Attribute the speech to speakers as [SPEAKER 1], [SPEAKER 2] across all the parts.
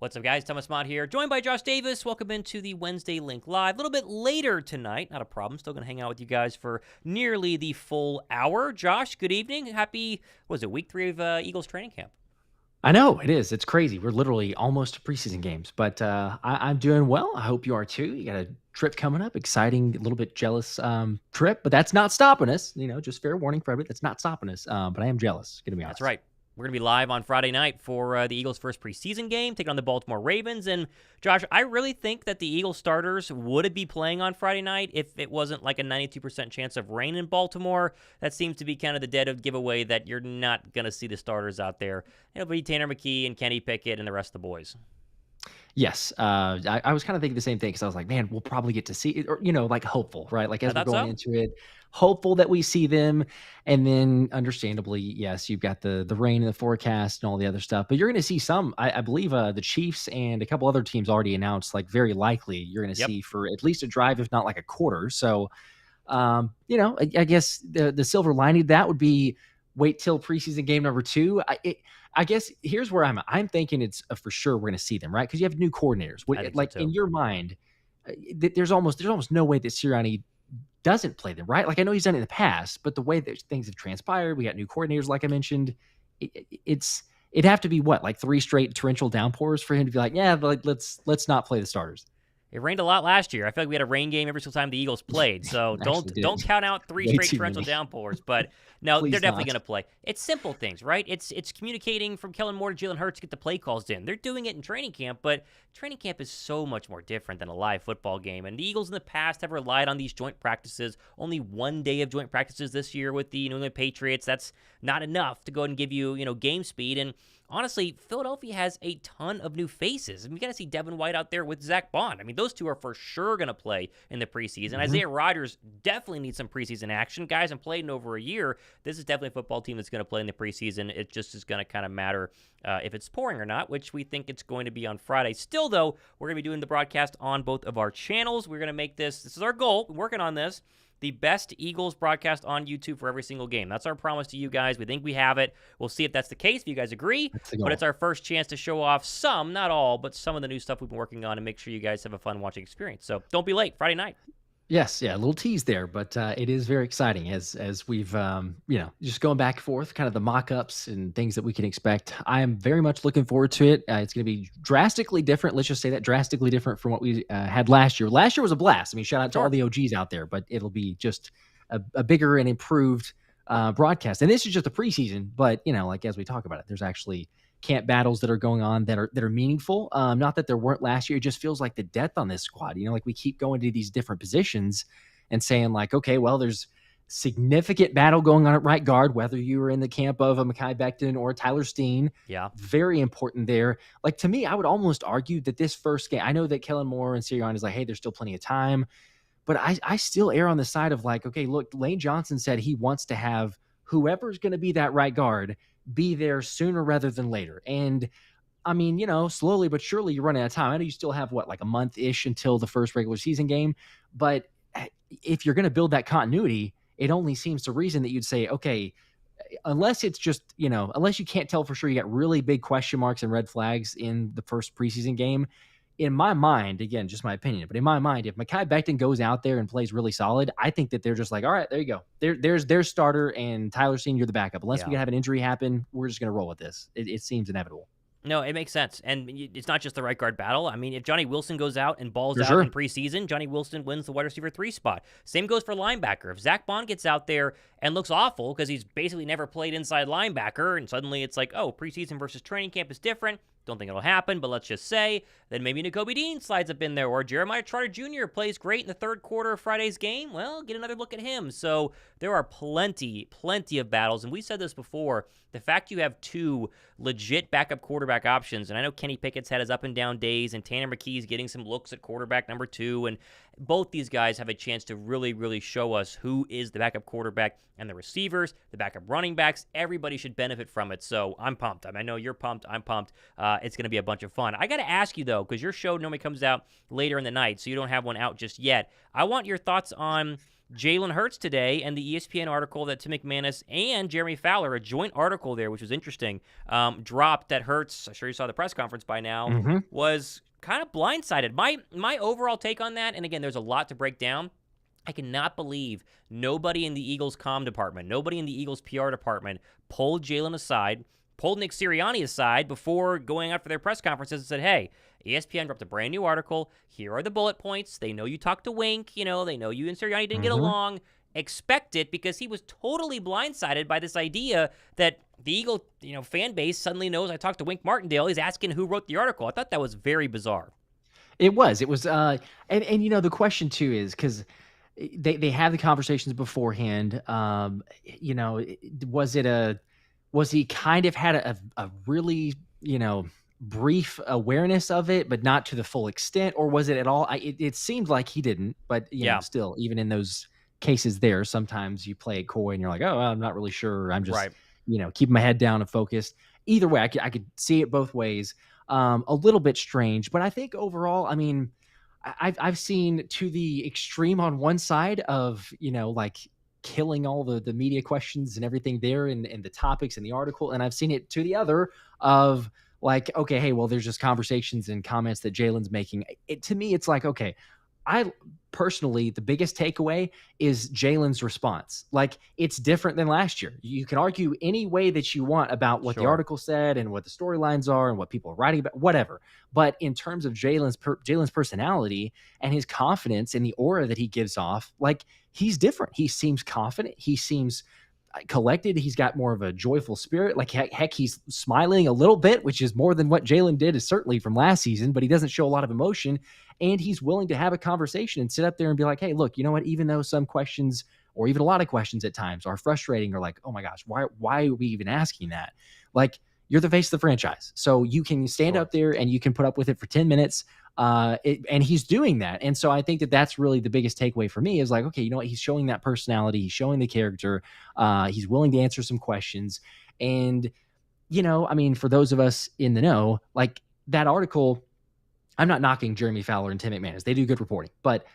[SPEAKER 1] What's up, guys? Thomas Mott here, joined by Josh Davis. Welcome into the Wednesday Link Live. A little bit later tonight, not a problem. Still going to hang out with you guys for nearly the full hour. Josh, good evening. Happy, what was it, week 3 of Eagles training camp?
[SPEAKER 2] I know it is. It's crazy. We're literally almost to preseason games, but I'm doing well. I hope you are too. You got a trip coming up, exciting, a little bit jealous trip, but that's not stopping us. Just fair warning for everybody. That's not stopping us. But I am jealous. Gonna be honest.
[SPEAKER 1] That's right. We're going to be live on Friday night for the Eagles' first preseason game, taking on the Baltimore Ravens. And, Josh, I really think that the Eagles starters would be playing on Friday night if it wasn't like a 92% chance of rain in Baltimore. That seems to be kind of the dead of giveaway that you're not going to see the starters out there. It'll be Tanner McKee and Kenny Pickett and the rest of the boys.
[SPEAKER 2] Yes, I was kind of thinking the same thing because I was like, man, we'll probably get to see it, or like hopeful, right? Like as we're going into it, hopeful that we see them, and then understandably, yes, you've got the rain in the forecast and all the other stuff, but you're going to see some. I believe the Chiefs and a couple other teams already announced, like very likely you're going to see for at least a drive, if not like a quarter. So, I guess the silver lining of that would be wait till preseason game number 2. I guess here's where I'm thinking it's for sure we're going to see them, right? Because you have new coordinators. Like so in your mind, there's almost no way that Sirianni doesn't play them, right? Like I know he's done it in the past, but the way that things have transpired, we got new coordinators, like I mentioned. It'd have to be what, like 3 straight torrential downpours for him to be like, yeah, like let's not play the starters.
[SPEAKER 1] It rained a lot last year. I feel like we had a rain game every single time the Eagles played. So don't count out 3 straight torrential downpours. But no, they're definitely going to play. It's simple things, right? It's communicating from Kellen Moore to Jalen Hurts to get the play calls in. They're doing it in training camp, but training camp is so much more different than a live football game. And the Eagles in the past have relied on these joint practices. Only 1 day of joint practices this year with the New England Patriots. That's not enough to go ahead and give you, game speed. And honestly, Philadelphia has a ton of new faces. We got to see Devin White out there with Zach Bond. Those two are for sure going to play in the preseason. Mm-hmm. Isaiah Rodgers definitely needs some preseason action. Guys haven't played in over a year. This is definitely a football team that's going to play in the preseason. It just is going to kind of matter if it's pouring or not, which we think it's going to be on Friday. Still, though, we're going to be doing the broadcast on both of our channels. We're going to make this is our goal. We're working on this. The best Eagles broadcast on YouTube for every single game. That's our promise to you guys. We think we have it. We'll see if that's the case, if you guys agree. But it's our first chance to show off some, not all, but some of the new stuff we've been working on and make sure you guys have a fun watching experience. So don't be late, Friday night.
[SPEAKER 2] Yes, yeah, a little tease there, but it is very exciting as we've, just going back and forth, kind of the mock-ups and things that we can expect. I am very much looking forward to it. It's going to be drastically different. Let's just say that drastically different from what we had last year. Last year was a blast. Shout out to all the OGs out there, but it'll be just a bigger and improved broadcast. And this is just a preseason, but like as we talk about it, there's actually camp battles that are going on that are meaningful. Not that there weren't last year. It just feels like the depth on this squad, like we keep going to these different positions and saying like, okay, well, there's significant battle going on at right guard, whether you were in the camp of a Mekhi Becton or Tyler Steen.
[SPEAKER 1] Yeah.
[SPEAKER 2] Very important there. Like to me, I would almost argue that this first game, I know that Kellen Moore and Sirianni is like, hey, there's still plenty of time, but I still err on the side of like, okay, look, Lane Johnson said he wants to have whoever's going to be that right guard be there sooner rather than later. And slowly but surely you're running out of time. I know you still have like a month-ish until the first regular season game, but if you're going to build that continuity, it only seems to reason that you'd say, okay, unless it's just, unless you can't tell for sure, you got really big question marks and red flags in the first preseason game. In my mind, again, just my opinion, but in my mind, if Mekhi Becton goes out there and plays really solid, I think that they're just like, all right, there you go. There's their starter, and Tyler Senior the backup. Unless we have an injury happen, we're just going to roll with this. It seems inevitable.
[SPEAKER 1] No, it makes sense. And it's not just the right guard battle. If Johnny Wilson goes out and balls out in preseason, Johnny Wilson wins the wide receiver 3 spot. Same goes for linebacker. If Zach Bond gets out there and looks awful because he's basically never played inside linebacker, and suddenly it's like, oh, preseason versus training camp is different. Don't think it'll happen, but let's just say that maybe Nakobe Dean slides up in there, or Jeremiah Trotter Jr. plays great in the third quarter of Friday's game. Well, get another look at him. So there are plenty of battles, and we said this before. The fact you have 2 legit backup quarterback options, and I know Kenny Pickett's had his up and down days, and Tanner McKee's getting some looks at quarterback number 2, and both these guys have a chance to really show us who is the backup quarterback, and the receivers, the backup running backs. Everybody should benefit from it, so I'm pumped. I know you're pumped. I'm pumped. It's going to be a bunch of fun. I got to ask you, though, because your show normally comes out later in the night, so you don't have one out just yet. I want your thoughts on Jalen Hurts today, and the ESPN article that Tim McManus and Jeremy Fowler, a joint article there, which was interesting, dropped that Hurts, I'm sure you saw the press conference by now, was kind of blindsided. My overall take on that, and again, there's a lot to break down. I cannot believe nobody in the Eagles comm department, nobody in the Eagles PR department pulled Jalen aside, pulled Nick Sirianni aside before going out for their press conferences and said, hey, ESPN dropped a brand new article. Here are the bullet points. They know you talked to Wink. They know you and Sirianni didn't get along. Expect it, because he was totally blindsided by this idea that the Eagle fan base suddenly knows I talked to Wink Martindale. He's asking who wrote the article. I thought that was very bizarre.
[SPEAKER 2] It was, and the question too is, because they have the conversations beforehand. Was he kind of had a really, brief awareness of it, but not to the full extent, or was it at all? It seemed like he didn't, but still, even in those cases there, sometimes you play it coy and you're like, oh, I'm not really sure. I'm just, keeping my head down and focused. Either way, I could see it both ways. A little bit strange, but I think overall, I mean, I've seen to the extreme on one side of, like killing all the media questions and everything there and the topics in the article. And I've seen it to the other of like, okay, hey, well, there's just conversations and comments that Jalen's making. To me, it's like, okay, I personally, the biggest takeaway is Jalen's response. Like, it's different than last year. You can argue any way that you want about what the article said and what the storylines are and what people are writing about, whatever. But in terms of Jalen's personality and his confidence and the aura that he gives off, like, he's different. He seems confident. He seems collected. He's got more of a joyful spirit. Like, heck, he's smiling a little bit, which is more than what Jalen did, is certainly from last season, but he doesn't show a lot of emotion. And he's willing to have a conversation and sit up there and be like, hey, look, you know what? Even though some questions, or even a lot of questions at times, are frustrating, or like, oh my gosh, why are we even asking that? Like, you're the face of the franchise. So you can stand up there and you can put up with it for 10 minutes. And he's doing that. And so I think that that's really the biggest takeaway for me, is like, okay, you know what? He's showing that personality. He's showing the character. He's willing to answer some questions. And, I mean, for those of us in the know, like, that article, I'm not knocking Jeremy Fowler and Tim McManus. They do good reporting, but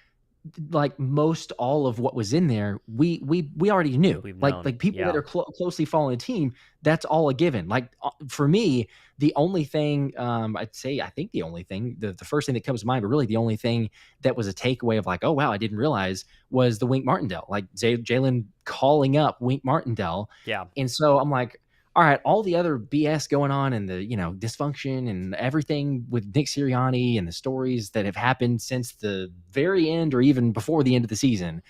[SPEAKER 2] like most all of what was in there, we already knew. Like people that are closely following the team, that's all a given. Like, for me, the only thing the first thing that comes to mind, but really the only thing that was a takeaway of like, oh wow, I didn't realize, was the Wink Martindale, like Jalen calling up Wink Martindale.
[SPEAKER 1] Yeah.
[SPEAKER 2] And so I'm like, all right, all the other BS going on and the, dysfunction and everything with Nick Sirianni and the stories that have happened since the very end or even before the end of the season.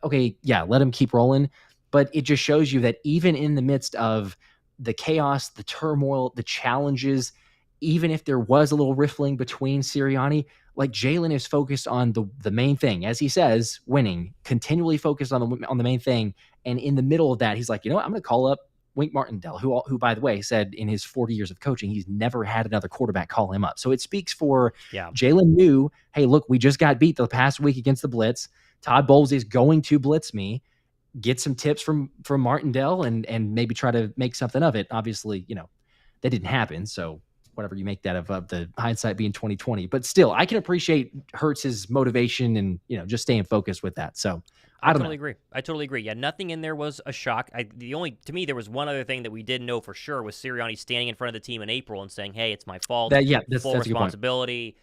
[SPEAKER 2] Okay, yeah, let him keep rolling. But it just shows you that even in the midst of the chaos, the turmoil, the challenges, even if there was a little riffling between Sirianni, like, Jalen is focused on the main thing, as he says, winning, continually focused on the main thing. And in the middle of that, he's like, you know what, I'm going to call up Wink Martindale, who, by the way, said in his 40 years of coaching, he's never had another quarterback call him up. So it speaks for Jalen knew, hey, look, we just got beat the past week against the blitz. Todd Bowles is going to blitz me. Get some tips from Martindale and maybe try to make something of it. Obviously, that didn't happen. So whatever you make that of the hindsight being 2020, but still, I can appreciate Hurts's motivation and, just staying focused with that. So I totally
[SPEAKER 1] agree. Yeah, nothing in there was a shock. To me, there was one other thing that we didn't know for sure, was Sirianni standing in front of the team in April and saying, hey, it's my fault. That's full responsibility,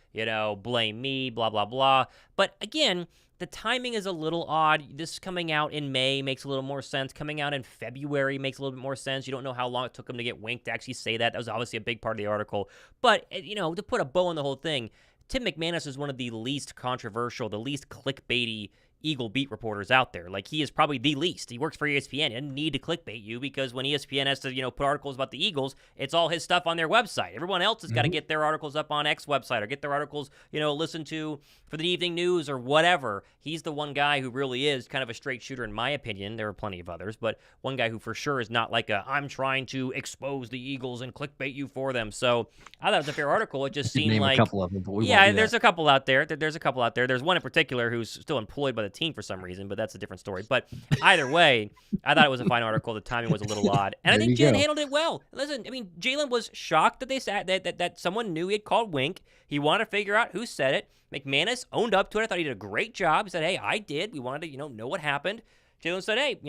[SPEAKER 1] blame me, blah, blah, blah. But again, the timing is a little odd. This coming out in May makes a little more sense. Coming out in February makes a little bit more sense. You don't know how long it took him to get Wink to actually say that. That was obviously a big part of the article. But, to put a bow on the whole thing, Tim McManus is one of the least controversial, the least clickbaity Eagle beat reporters out there. Like, he is probably the least. He works for ESPN. He doesn't need to clickbait you, because when ESPN has to, put articles about the Eagles, it's all his stuff on their website. Everyone else has got to get their articles up on X website, or get their articles, listened to for the evening news or whatever. He's the one guy who really is kind of a straight shooter, in my opinion. There are plenty of others, but one guy who for sure is not like I'm trying to expose the Eagles and clickbait you for them. So I thought it was a fair article. It just seemed like,
[SPEAKER 2] a couple of them, but
[SPEAKER 1] there's a couple out there. There's a couple out there. There's one in particular who's still employed by the team for some reason, but that's a different story. But either way, I thought it was a fine article. The timing was a little odd. And I think Jalen handled it well. Listen, I mean, Jalen was shocked that they said that someone knew he had called wink. He wanted to figure out who said it. McManus owned up to it. I thought he did a great job. He said, hey, I did. We wanted to, know what happened. Jalen said, hey,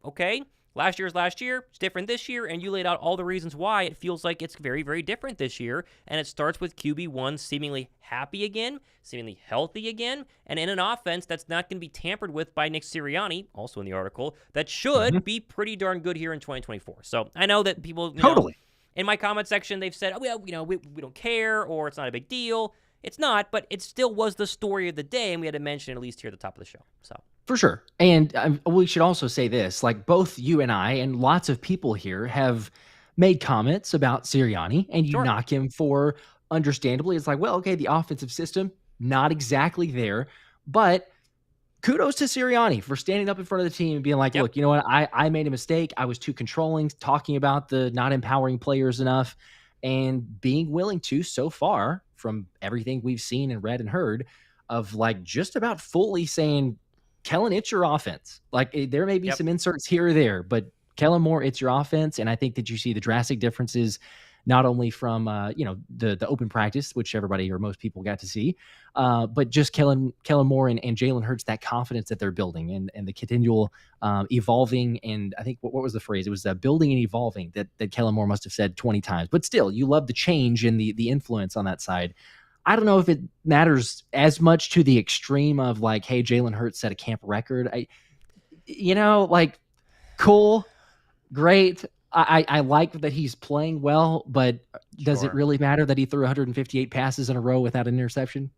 [SPEAKER 1] okay. Last year's last year. It's different this year, and you laid out all the reasons why it feels like it's very, very different this year. And it starts with QB1 seemingly happy again, seemingly healthy again, and in an offense that's not going to be tampered with by Nick Sirianni, also in the article, that should be pretty darn good here in 2024. So I know that people,
[SPEAKER 2] totally.
[SPEAKER 1] In my comment section, they've said, oh, well, we don't care, or it's not a big deal. It's not, but it still was the story of the day, and we had to mention it at least here at the top of the show. So.
[SPEAKER 2] For sure. And we should also say this, like both you and I and lots of people here have made comments about Sirianni, and you knock him for, understandably, it's like, well, okay, the offensive system, not exactly there, but kudos to Sirianni for standing up in front of the team and being like, look, you know what, I made a mistake. I was too controlling, talking about the not empowering players enough, and being willing to, so far, from everything we've seen and read and heard, of like just about fully saying, Kellen, it's your offense. Like there may be some inserts here or there, but Kellen Moore, it's your offense. And I think that you see the drastic differences, not only from, the open practice, which everybody or most people got to see, but just Kellen Moore and Jalen Hurts, that confidence that they're building and the continual evolving. And I think what was the phrase? It was building and evolving that Kellen Moore must have said 20 times, but still you love the change and the influence on that side. I don't know if it matters as much to the extreme of like, hey, Jalen Hurts set a camp record. Cool, great. I like that he's playing well, but does it really matter that he threw 158 passes in a row without an interception?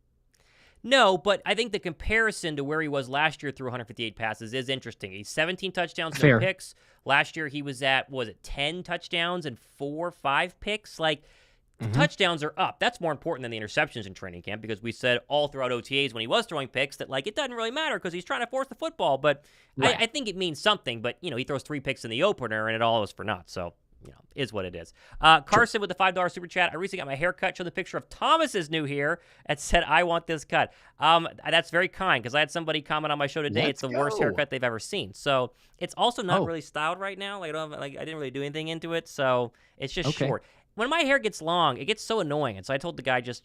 [SPEAKER 1] No, but I think the comparison to where he was last year through 158 passes is interesting. He's 17 touchdowns, no picks. Last year he was at, 10 touchdowns and 4 or 5 picks? Like, the touchdowns are up. That's more important than the interceptions in training camp, because we said all throughout OTAs when he was throwing picks that, like, it doesn't really matter because he's trying to force the football. But I think it means something. But, he throws 3 picks in the opener, and it all is for naught. So, is what it is. Carson with the $5 super chat. I recently got my hair cut. Showed the picture of Thomas's new hair and said, I want this cut. That's very kind, because I had somebody comment on my show today. It's the worst haircut they've ever seen. So it's also not really styled right now. Like, I didn't really do anything into it. So it's just short. When my hair gets long, it gets so annoying. And so I told the guy, just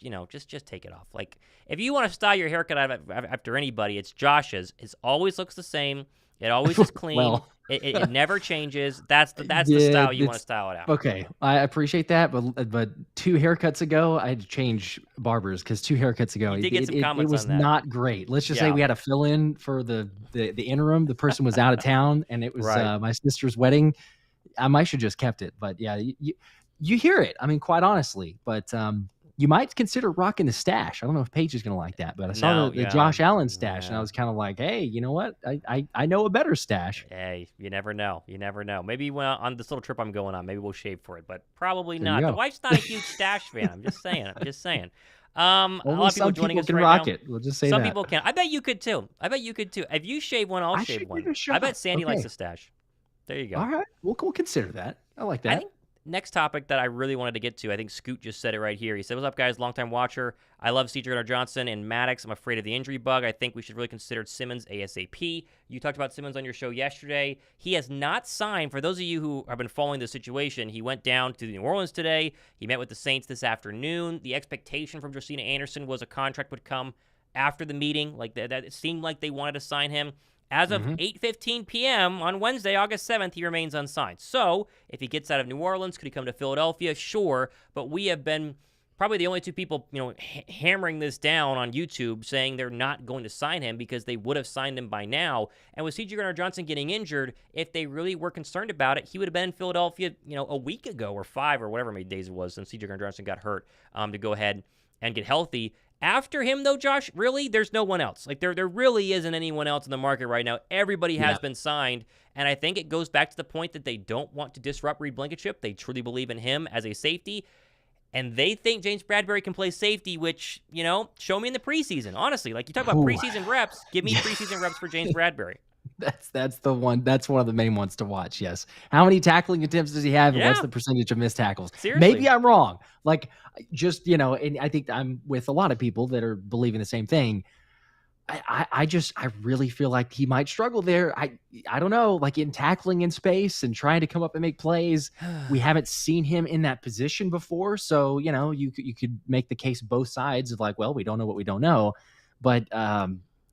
[SPEAKER 1] take it off. Like, if you want to style your haircut after anybody, it's Josh's. It always looks the same. It always is clean. It never changes. That's the style you want to style it out.
[SPEAKER 2] Okay, I appreciate that, but 2 haircuts ago, I had to change barbers because 2 haircuts ago, it was not great. Let's just say we had a fill-in for the interim. The person was out of town, and it was my sister's wedding. I might have just kept it, but yeah, you hear it. I mean, quite honestly, but you might consider rocking the stash. I don't know if Paige is going to like that, but I saw the Josh Allen stash, and I was kind of like, hey, you know what? I know a better stash.
[SPEAKER 1] Hey, you never know. You never know. Maybe on this little trip I'm going on, maybe we'll shave for it, but probably not. The wife's not a huge stash fan. I'm just saying. A lot of people joining us
[SPEAKER 2] can
[SPEAKER 1] right
[SPEAKER 2] rock
[SPEAKER 1] now.
[SPEAKER 2] it. We'll just say
[SPEAKER 1] some
[SPEAKER 2] that.
[SPEAKER 1] people can. I bet you could too. If you shave one, I'll shave one. I bet Sandy likes a stash. There you go.
[SPEAKER 2] All right. We'll consider that. I like that.
[SPEAKER 1] I think next topic that I really wanted to get to, I think Scoot just said it right here. He said, what's up, guys? Longtime watcher. I love C.J. Gardner-Johnson and Maddox. I'm afraid of the injury bug. I think we should really consider Simmons ASAP. You talked about Simmons on your show yesterday. He has not signed. For those of you who have been following the situation, he went down to New Orleans today. He met with the Saints this afternoon. The expectation from Josina Anderson was a contract would come after the meeting. Like that, it seemed like they wanted to sign him. As of 8:15 p.m. on Wednesday, August 7th, he remains unsigned. So, if he gets out of New Orleans, could he come to Philadelphia? Sure, but we have been probably the only 2 people, hammering this down on YouTube, saying they're not going to sign him because they would have signed him by now. And with C.J. Gardner-Johnson getting injured, if they really were concerned about it, he would have been in Philadelphia, a week ago or 5 or whatever many days it was since C.J. Gardner-Johnson got hurt to go ahead and get healthy. After him, though, Josh, really, there's no one else. Like, there really isn't anyone else in the market right now. Everybody has been signed, and I think it goes back to the point that they don't want to disrupt Reed Blankenship. They truly believe in him as a safety, and they think JamesBradberry can play safety, which, show me in the preseason. Honestly, like, you talk about preseason reps, give me preseason reps for JamesBradberry.
[SPEAKER 2] That's the one. That's one of the main ones to watch. Yes. How many tackling attempts does he have? And what's the percentage of missed tackles?
[SPEAKER 1] Seriously.
[SPEAKER 2] Maybe I'm wrong. Like, just, and I think I'm with a lot of people that are believing the same thing. I really feel like he might struggle there. I don't know, like in tackling in space and trying to come up and make plays. We haven't seen him in that position before. So, you could make the case both sides of like, well, we don't know what we don't know. But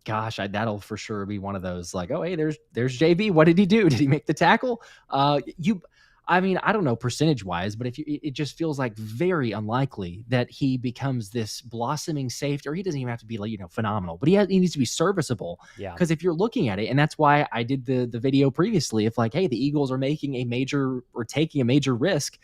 [SPEAKER 2] gosh, that'll for sure be one of those like, oh, hey, there's JB. What did he do? Did he make the tackle? I mean, I don't know percentage wise, but it just feels like very unlikely that he becomes this blossoming safety, or he doesn't even have to be like, phenomenal, but he needs to be serviceable.
[SPEAKER 1] Yeah.
[SPEAKER 2] Because if you're looking at it, and that's why I did the video previously, if like, hey, the Eagles are taking a major risk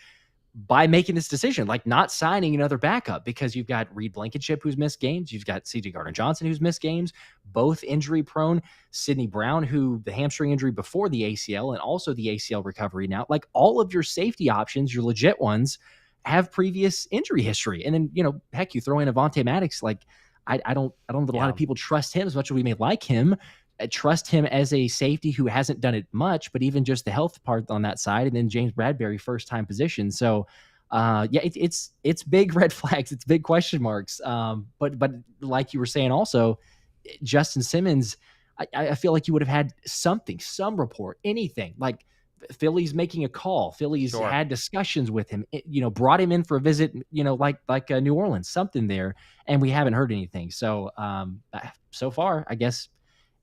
[SPEAKER 2] by making this decision, like not signing another backup, because you've got Reed Blankenship who's missed games. You've got C.J. Gardner-Johnson who's missed games, both injury prone. Sidney Brown, who the hamstring injury before the ACL and also the ACL recovery now. Like all of your safety options, your legit ones, have previous injury history. And then, heck, you throw in Avonte Maddox. Like I don't think a lot of people trust him as much as we may like him. Trust him as a safety who hasn't done it much, but even just the health part on that side, and then JamesBradberry first time position. So it's big red flags, it's big question marks. But like you were saying, also Justin Simmons, I feel like you would have had some report, anything like Philly's making a call. Philly's had discussions with him, brought him in for a visit, like New Orleans, something there, and we haven't heard anything. So so far, I guess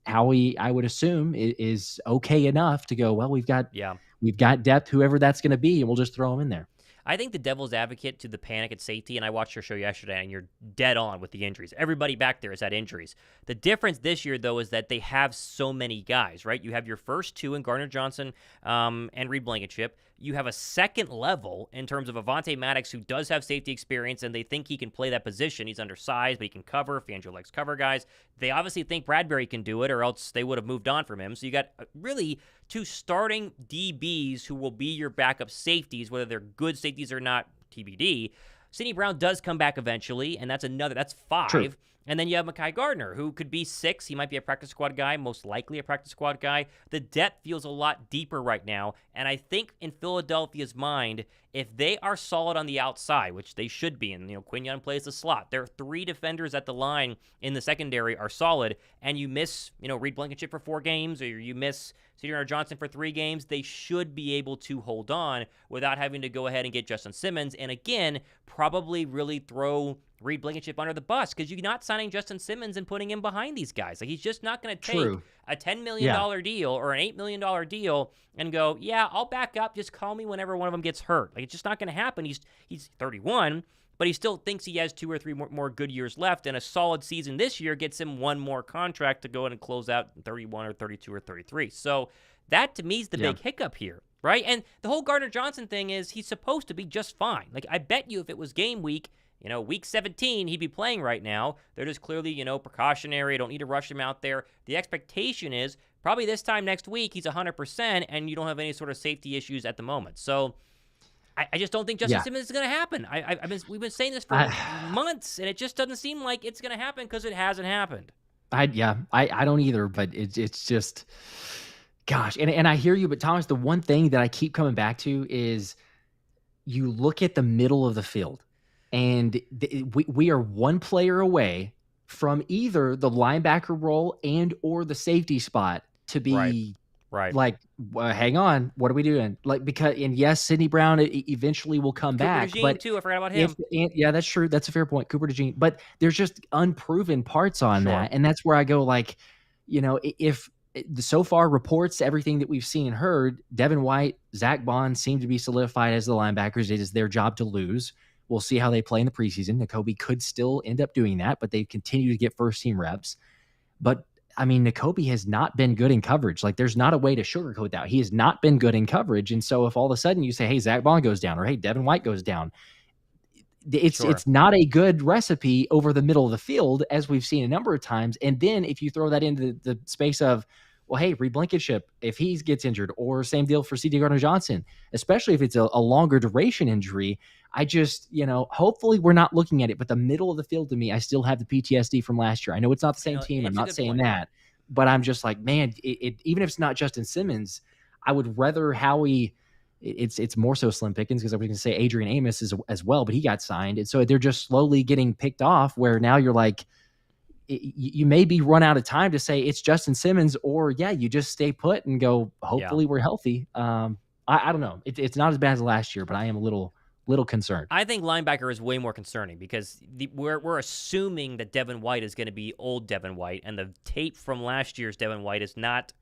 [SPEAKER 2] Howie, I would assume, is okay enough to go, well, we've got depth, whoever that's going to be, and we'll just throw him in there.
[SPEAKER 1] I think the devil's advocate to the panic at safety, and I watched your show yesterday, and you're dead on with the injuries. Everybody back there has had injuries. The difference this year, though, is that they have so many guys, right? You have your first two in Gardner-Johnson and Reed Blankenship. You have a second level in terms of Avonte Maddox, who does have safety experience, and they think he can play that position. He's undersized, but he can cover. Fangio likes cover guys. They obviously think Bradberry can do it, or else they would have moved on from him. So you got really two starting DBs who will be your backup safeties, whether they're good safeties or not, TBD. Sidney Brown does come back eventually, and that's 5. True. And then you have McKee Gardner, who could be 6. He might be a practice squad guy, most likely a practice squad guy. The depth feels a lot deeper right now. And I think in Philadelphia's mind, if they are solid on the outside, which they should be, and Quinion plays the slot, their 3 defenders at the line in the secondary are solid, and you miss, Reed Blankenship for 4 games, or you miss C.J. Johnson for 3 games, they should be able to hold on without having to go ahead and get Justin Simmons. And again, probably really throw Reed Blankenship under the bus, because you're not signing Justin Simmons and putting him behind these guys. Like, he's just not going to take a $10 million deal or an $8 million deal and go, yeah, I'll back up. Just call me whenever one of them gets hurt. Like, it's just not going to happen. He's 31, but he still thinks he has 2 or 3 more good years left, and a solid season this year gets him one more contract to go in and close out 31 or 32 or 33. So that, to me, is the big hiccup here, right? And the whole Gardner-Johnson thing is he's supposed to be just fine. Like, I bet you if it was game week, week 17, he'd be playing right now. They're just clearly, precautionary. Don't need to rush him out there. The expectation is probably this time next week, he's 100%, and you don't have any sort of safety issues at the moment. So I just don't think Justin Simmons is going to happen. We've been saying this for months, and it just doesn't seem like it's going to happen because it hasn't happened.
[SPEAKER 2] I don't either, but it's just, gosh. And I hear you, but Thomas, the one thing that I keep coming back to is you look at the middle of the field. And we are one player away from either the linebacker role and or the safety spot to be right. Like, hang on, what are we doing? Like, because, and yes, Sidney Brown eventually will come back.
[SPEAKER 1] DeJean,
[SPEAKER 2] but
[SPEAKER 1] too, I forgot about him.
[SPEAKER 2] Yeah, that's true. That's a fair point. Cooper DeJean. But there's just unproven parts on that. And that's where I go, like, if so far reports, everything that we've seen and heard, Devin White, Zach Bond seem to be solidified as the linebackers. It is their job to lose. We'll see how they play in the preseason. Nakobe could still end up doing that, but they continue to get first-team reps. But, I mean, Nakobe has not been good in coverage. Like, there's not a way to sugarcoat that. He has not been good in coverage. And so if all of a sudden you say, hey, Zach Bond goes down, or hey, Devin White goes down, it's not a good recipe over the middle of the field, as we've seen a number of times. And then if you throw that into the space of, well, hey, Reed Blankenship, if he gets injured, or same deal for C.J. Gardner-Johnson, especially if it's a longer duration injury, I just, hopefully we're not looking at it, but the middle of the field, to me, I still have the PTSD from last year. I know it's not the same team. I'm not saying that, but I'm just like, man, even if it's not Justin Simmons, I would rather Howie. It's more so Slim Pickens, because I was going to say Adrian Amos as well, but he got signed. And so they're just slowly getting picked off, where now you're like, you may be run out of time to say it's Justin Simmons, or you just stay put and go, hopefully we're healthy. I don't know. It's not as bad as last year, but I am a little concerned.
[SPEAKER 1] I think linebacker is way more concerning because we're assuming that Devin White is going to be old Devin White, and the tape from last year's Devin White is not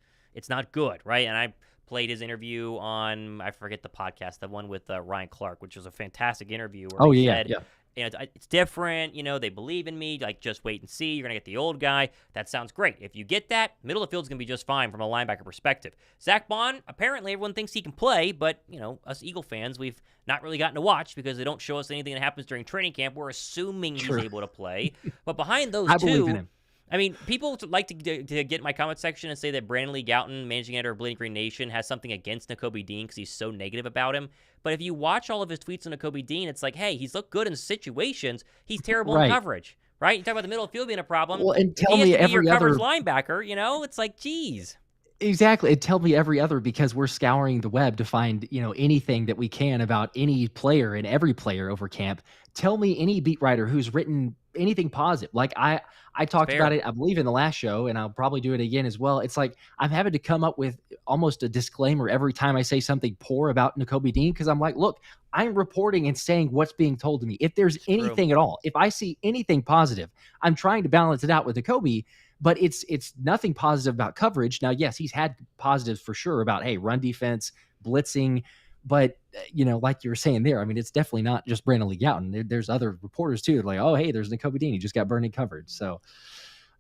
[SPEAKER 1] good, right? And I played his interview on, I forget the podcast, the one with Ryan Clark, which was a fantastic interview where he said, it's different, they believe in me, like, just wait and see, you're going to get the old guy. That sounds great. If you get that, middle of the field's going to be just fine from a linebacker perspective. Zach Bond, apparently everyone thinks he can play, but, us Eagle fans, we've not really gotten to watch because they don't show us anything that happens during training camp. We're assuming he's able to play. But behind those two, I mean, people like to get in my comment section and say that Brandon Lee Gowton, managing editor of Bleeding Green Nation, has something against Nakobe Dean because he's so negative about him. But if you watch all of his tweets on Nakobe Dean, it's like, hey, he's looked good in situations. He's terrible in coverage, right? You talk about the middle of the field being a problem.
[SPEAKER 2] Well, and tell me every other
[SPEAKER 1] linebacker, it's like, geez.
[SPEAKER 2] Exactly. And tell me every other, because we're scouring the web to find, anything that we can about any player and every player over camp. Tell me any beat writer who's written anything positive. Like I talked about it, I believe, in the last show, and I'll probably do it again as well. It's like I'm having to come up with almost a disclaimer every time I say something poor about Nakobe Dean, because I'm like, look, I'm reporting and saying what's being told to me. If there's anything at all, if I see anything positive, I'm trying to balance it out with Nakobe. But it's nothing positive about coverage. Now, yes, he's had positives for sure about, hey, run defense, blitzing. But, like you were saying there, I mean, it's definitely not just Brandon Lee Gowton. There's other reporters, too. They're like, oh, hey, there's Nakobe Dean. He just got burned in coverage. So,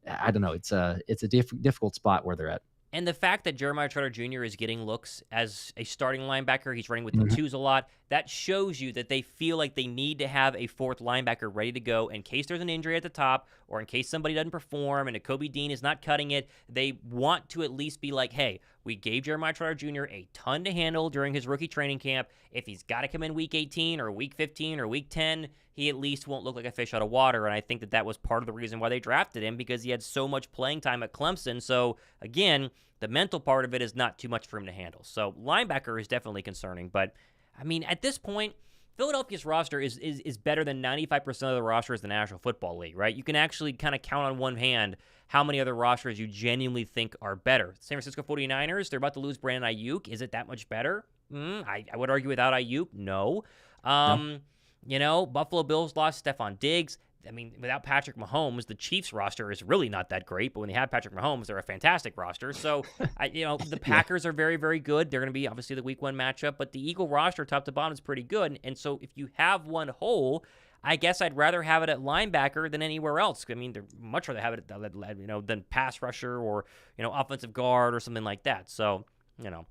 [SPEAKER 2] I don't know. It's a difficult spot where they're at.
[SPEAKER 1] And the fact that Jeremiah Trotter Jr. is getting looks as a starting linebacker, he's running with the twos a lot, that shows you that they feel like they need to have a fourth linebacker ready to go in case there's an injury at the top or in case somebody doesn't perform and Nakobe Dean is not cutting it. They want to at least be like, hey, we gave Jeremiah Trotter Jr. a ton to handle during his rookie training camp. If he's got to come in week 18 or week 15 or week 10, he at least won't look like a fish out of water. And I think that was part of the reason why they drafted him, because he had so much playing time at Clemson. So, again, the mental part of it is not too much for him to handle. So linebacker is definitely concerning. But, I mean, at this point, Philadelphia's roster is better than 95% of the rosters in the National Football League, right? You can actually kind of count on one hand how many other rosters you genuinely think are better. San Francisco 49ers, they're about to lose Brandon Ayuk. Is it that much better? I would argue without Ayuk, no. Buffalo Bills lost Stephon Diggs. I mean, without Patrick Mahomes, the Chiefs roster is really not that great. But when they have Patrick Mahomes, they're a fantastic roster. So, the Packers are very, very good. They're going to be, obviously, the Week 1 matchup. But the Eagle roster, top to bottom, is pretty good. And so if you have one hole, I guess I'd rather have it at linebacker than anywhere else. I mean, they'd much rather have it at, than pass rusher or, offensive guard or something like that. So,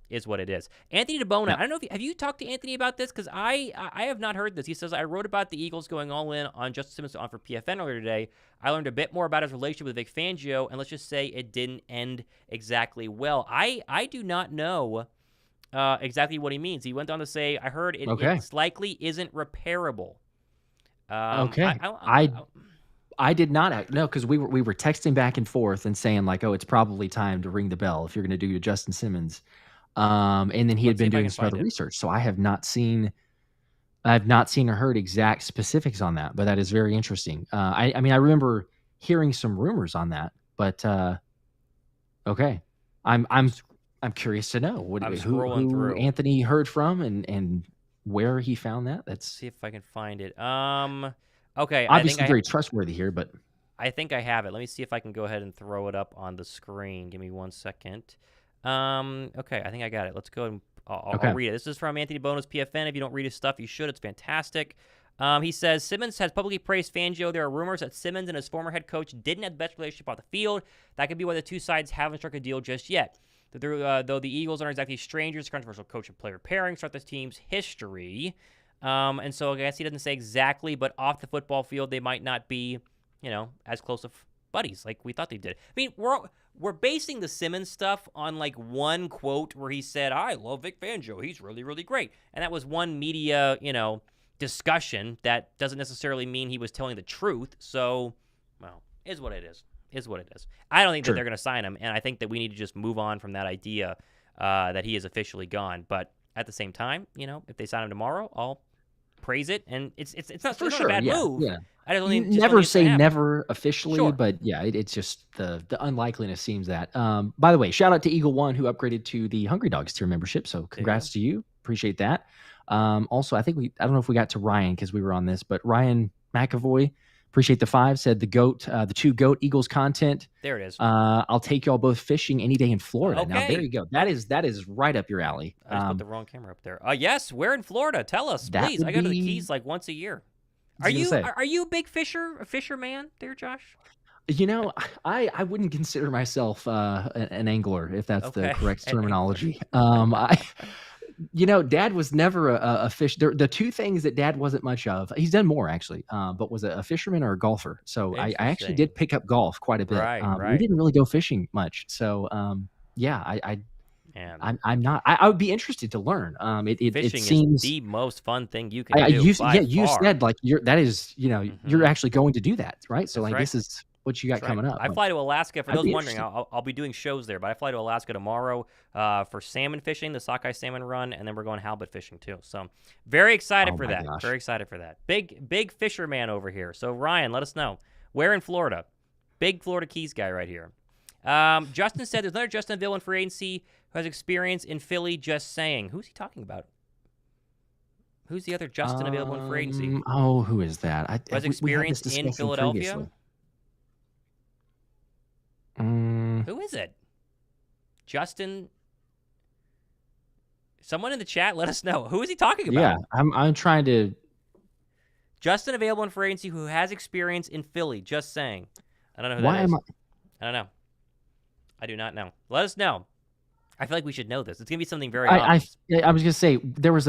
[SPEAKER 1] is what it is. Anthony DiBona, I don't know have you talked to Anthony about this? Because I have not heard this. He says, I wrote about the Eagles going all in on Justin Simmons on for PFN earlier today. I learned a bit more about his relationship with Vic Fangio, and let's just say it didn't end exactly well. I do not know exactly what he means. He went on to say, I heard it likely isn't repairable.
[SPEAKER 2] I did not know, because we were texting back and forth and saying like, oh, it's probably time to ring the bell if you're going to do your Justin Simmons. And then he had been doing some other research, so I have not seen or heard exact specifics on that, but that is very interesting. I mean, I remember hearing some rumors on that, but okay, I'm curious to know who Anthony heard from and where he found that. Let's
[SPEAKER 1] see if I can find it. Okay.
[SPEAKER 2] Obviously very trustworthy here, but
[SPEAKER 1] I think I have it. Let me see if I can go ahead and throw it up on the screen. Give me 1 second. Okay, I think I got it. Let's go and I'll read it. This is from Anthony DiBona's PFN. If you don't read his stuff, you should. It's fantastic. He says, Simmons has publicly praised Fangio. There are rumors that Simmons and his former head coach didn't have the best relationship on the field. That could be why the two sides haven't struck a deal just yet. Though the Eagles aren't exactly strangers, controversial coach and player pairing start this team's history. And so I guess he doesn't say exactly, but off the football field, they might not be, as close of buddies like we thought they did. I mean, we're basing the Simmons stuff on like one quote where he said, I love Vic Fangio. He's really, really great. And that was one media, discussion. That doesn't necessarily mean he was telling the truth. So, well, is what it is. I don't think that they're going to sign him. And I think that we need to just move on from that idea that he is officially gone. But at the same time, if they sign him tomorrow, I'll praise it, and it's not a bad move. Yeah. I don't
[SPEAKER 2] never say never officially,
[SPEAKER 1] sure.
[SPEAKER 2] but yeah, it's just the unlikeliness seems that. By the way, shout out to Eagle One who upgraded to the Hungry Dogs tier membership. So congrats to you. Appreciate that. Also, I don't know if we got to Ryan because we were on this, but Ryan McAvoy, appreciate the 5, said the two GOAT Eagles content.
[SPEAKER 1] There it is.
[SPEAKER 2] I'll take y'all both fishing any day in Florida.
[SPEAKER 1] Okay.
[SPEAKER 2] Now there you go. That is right up your alley.
[SPEAKER 1] I just put the wrong camera up there. Yes, we're in Florida. Tell us, please. I go to the Keys like once a year. Are you a big fisherman there, Josh?
[SPEAKER 2] I wouldn't consider myself an angler, if that's the correct terminology. Dad was never a fish. The two things that Dad wasn't much of, he's done more actually, but was a fisherman or a golfer. So I actually did pick up golf quite a bit.
[SPEAKER 1] Right.
[SPEAKER 2] We didn't really go fishing much. So I'm not. I would be interested to learn. It seems
[SPEAKER 1] is the most fun thing you can do.
[SPEAKER 2] You said like you're actually going to do that, right? So like this is what you got coming up.
[SPEAKER 1] I fly to Alaska. For those wondering, I'll be doing shows there, but I fly to Alaska tomorrow for salmon fishing, the sockeye salmon run, and then we're going halibut fishing too. So very excited for that. Gosh. Very excited for that. Big fisherman over here. So Ryan, let us know where in Florida. Big Florida Keys guy right here. Justin said there's another Justin available in free agency who has experience in Philly. Just saying. Who's he talking about? Who's the other Justin available in free agency?
[SPEAKER 2] Who is that?
[SPEAKER 1] Who has experience in Philadelphia? Who is it? Justin? Someone in the chat, let us know. Who is he talking about?
[SPEAKER 2] Yeah, I'm trying to.
[SPEAKER 1] Justin available in free agency who has experience in Philly. Just saying. I don't know who that is. I don't know. I do not know. Let us know. I feel like we should know this. It's going to be something very obvious.
[SPEAKER 2] I was going to say,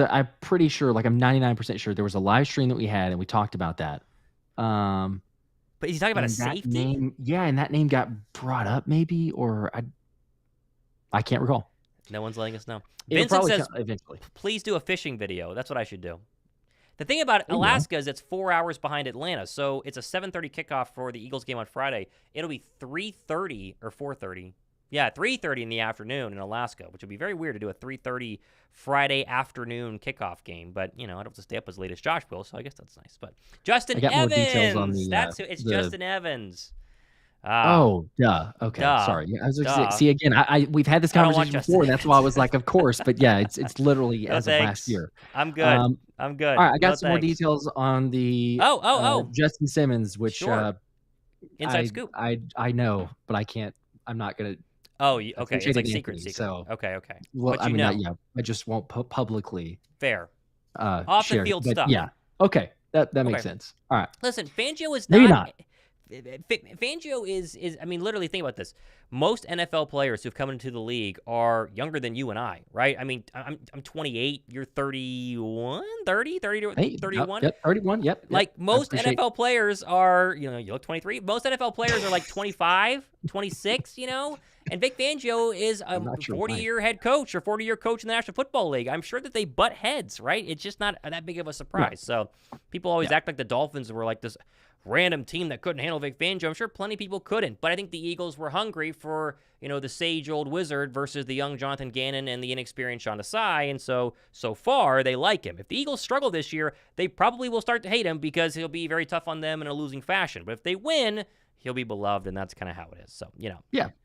[SPEAKER 2] I'm pretty sure, like I'm 99% sure, there was a live stream that we had, and we talked about that.
[SPEAKER 1] But he's talking about a safety?
[SPEAKER 2] Name, and that name got brought up maybe, or I can't recall.
[SPEAKER 1] No one's letting us know. Vincent says, eventually, please do a fishing video. That's what I should do. The thing about Alaska is it's 4 hours behind Atlanta, so it's a 7:30 kickoff for the Eagles game on Friday. It'll be 3:30 or 4:30. Yeah, 3:30 in the afternoon in Alaska, which would be very weird to do a 3:30 Friday afternoon kickoff game. But, I don't have to stay up as late as Josh will, so I guess that's nice. But Justin Evans! That's who. It's Justin Evans.
[SPEAKER 2] Duh. Okay, sorry. I was see again. We've had this conversation before. That's why I was like, of course. But yeah, it's literally as of last year.
[SPEAKER 1] I'm good. I'm good.
[SPEAKER 2] All right, I got some more details on the Justin Simmons, which
[SPEAKER 1] inside scoop.
[SPEAKER 2] I know, but I can't. I'm not gonna.
[SPEAKER 1] Oh, okay. It's like secret.
[SPEAKER 2] So
[SPEAKER 1] okay.
[SPEAKER 2] Well, I mean, I just won't publicly.
[SPEAKER 1] Fair. Off the field stuff.
[SPEAKER 2] Yeah. Okay. That makes sense. All right.
[SPEAKER 1] Listen, Fangio is
[SPEAKER 2] not.
[SPEAKER 1] Fangio is. I mean, literally, think about this. Most NFL players who've come into the league are younger than you and I, right? I mean, I'm 28. You're 31, 30, 31.
[SPEAKER 2] Yep, 31. Yep.
[SPEAKER 1] Like most NFL players are, you look 23. Most NFL players are like 25, 26. And Vic Fangio is a 40-year head coach or 40-year coach in the National Football League. I'm sure that they butt heads, right? It's just not that big of a surprise. Right. So people always act like the Dolphins were like this random team that couldn't handle Vic Fangio. I'm sure plenty of people couldn't, but I think the Eagles were hungry for, the sage old wizard versus the young Jonathan Gannon and the inexperienced Sean Desai, and so far they like him. If the Eagles struggle this year, they probably will start to hate him because he'll be very tough on them in a losing fashion. But if they win, he'll be beloved, and that's kind of how it is. So,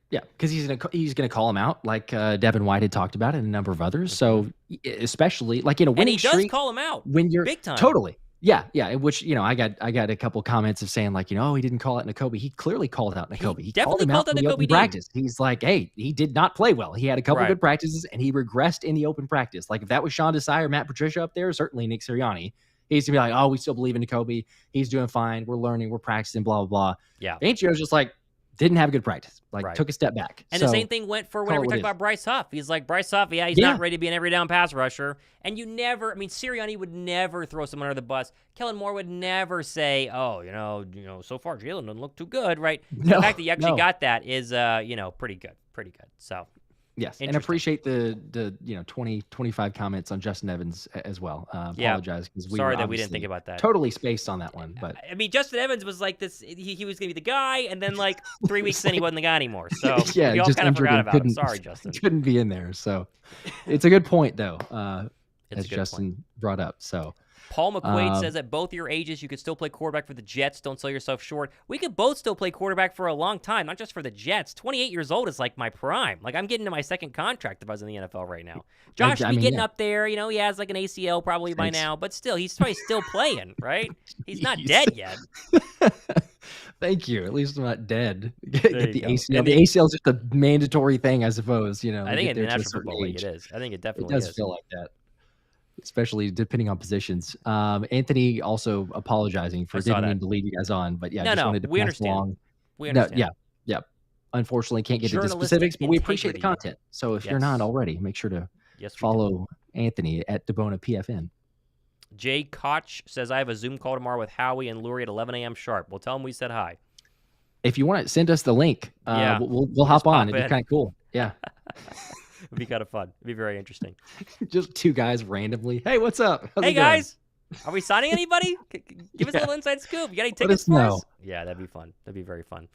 [SPEAKER 2] Yeah, because he's gonna call him out like Devin White had talked about and a number of others. So especially like in a winning streak,
[SPEAKER 1] and he does call him out
[SPEAKER 2] when you're
[SPEAKER 1] big time.
[SPEAKER 2] Totally. Yeah. Which I got a couple comments of saying like he didn't call out Nakobe. He clearly called out Nakobe. He
[SPEAKER 1] definitely called out Nakobe in
[SPEAKER 2] practice. He's like, hey, he did not play well. He had a couple good practices and he regressed in the open practice. Like if that was Sean Desai or Matt Patricia up there, certainly Nick Sirianni. He's gonna be like, oh, we still believe in Nakobe. He's doing fine. We're learning. We're practicing. Blah blah blah.
[SPEAKER 1] Yeah.
[SPEAKER 2] Fangio's just like. Didn't have a good practice. Took a step back.
[SPEAKER 1] And the same thing went for whenever we talked about Bryce Huff. He's like, Bryce Huff, he's not ready to be an every down pass rusher. And Sirianni would never throw someone under the bus. Kellen Moore would never say, so far Jalen doesn't look too good, right? The fact that you actually got that is, pretty good. So.
[SPEAKER 2] Yes, and appreciate the 20, 25 comments on Justin Evans as well. Apologize because
[SPEAKER 1] sorry that we didn't think about that.
[SPEAKER 2] Totally spaced on that one, but
[SPEAKER 1] I mean, Justin Evans was like this. He was going to be the guy, and then like 3 weeks in, he wasn't the guy anymore. So we all kind of forgot about him. Sorry, Justin.
[SPEAKER 2] Couldn't be in there. So it's a good point though, as Justin
[SPEAKER 1] point.
[SPEAKER 2] brought up. So
[SPEAKER 1] Paul McQuaid says at both your ages, you could still play quarterback for the Jets. Don't sell yourself short. We could both still play quarterback for a long time, not just for the Jets. 28 years old is like my prime. Like, I'm getting to my second contract if I was in the NFL right now. Josh would be getting up there. You know, he has like an ACL probably by now, but still, he's probably still playing, right? He's not dead yet.
[SPEAKER 2] Thank you. At least I'm not dead. Get the ACL. The ACL is just a mandatory thing, I suppose. You know,
[SPEAKER 1] I think in the National Football League it is. I think it definitely
[SPEAKER 2] does feel like that, especially depending on positions. Anthony also apologizing for didn't mean to lead you guys on, but yeah, wanted to pass along.
[SPEAKER 1] We understand.
[SPEAKER 2] Yeah. Unfortunately, can't get into specifics, but we appreciate the content. So if you're not already, make sure to follow Anthony at DiBona PFN.
[SPEAKER 1] Jay Koch says, I have a Zoom call tomorrow with Howie and Lurie at 11 a.m. sharp. We'll tell him we said hi.
[SPEAKER 2] If you want to send us the link, we'll hop on. It'd be kind of cool. Yeah.
[SPEAKER 1] It'd be kind of fun. It'd be very interesting.
[SPEAKER 2] Just two guys randomly. Hey, what's up?
[SPEAKER 1] Hey, guys. Are we signing anybody? Give us a little inside scoop. You got any tickets for us? Yeah, that'd be fun. That'd be very fun.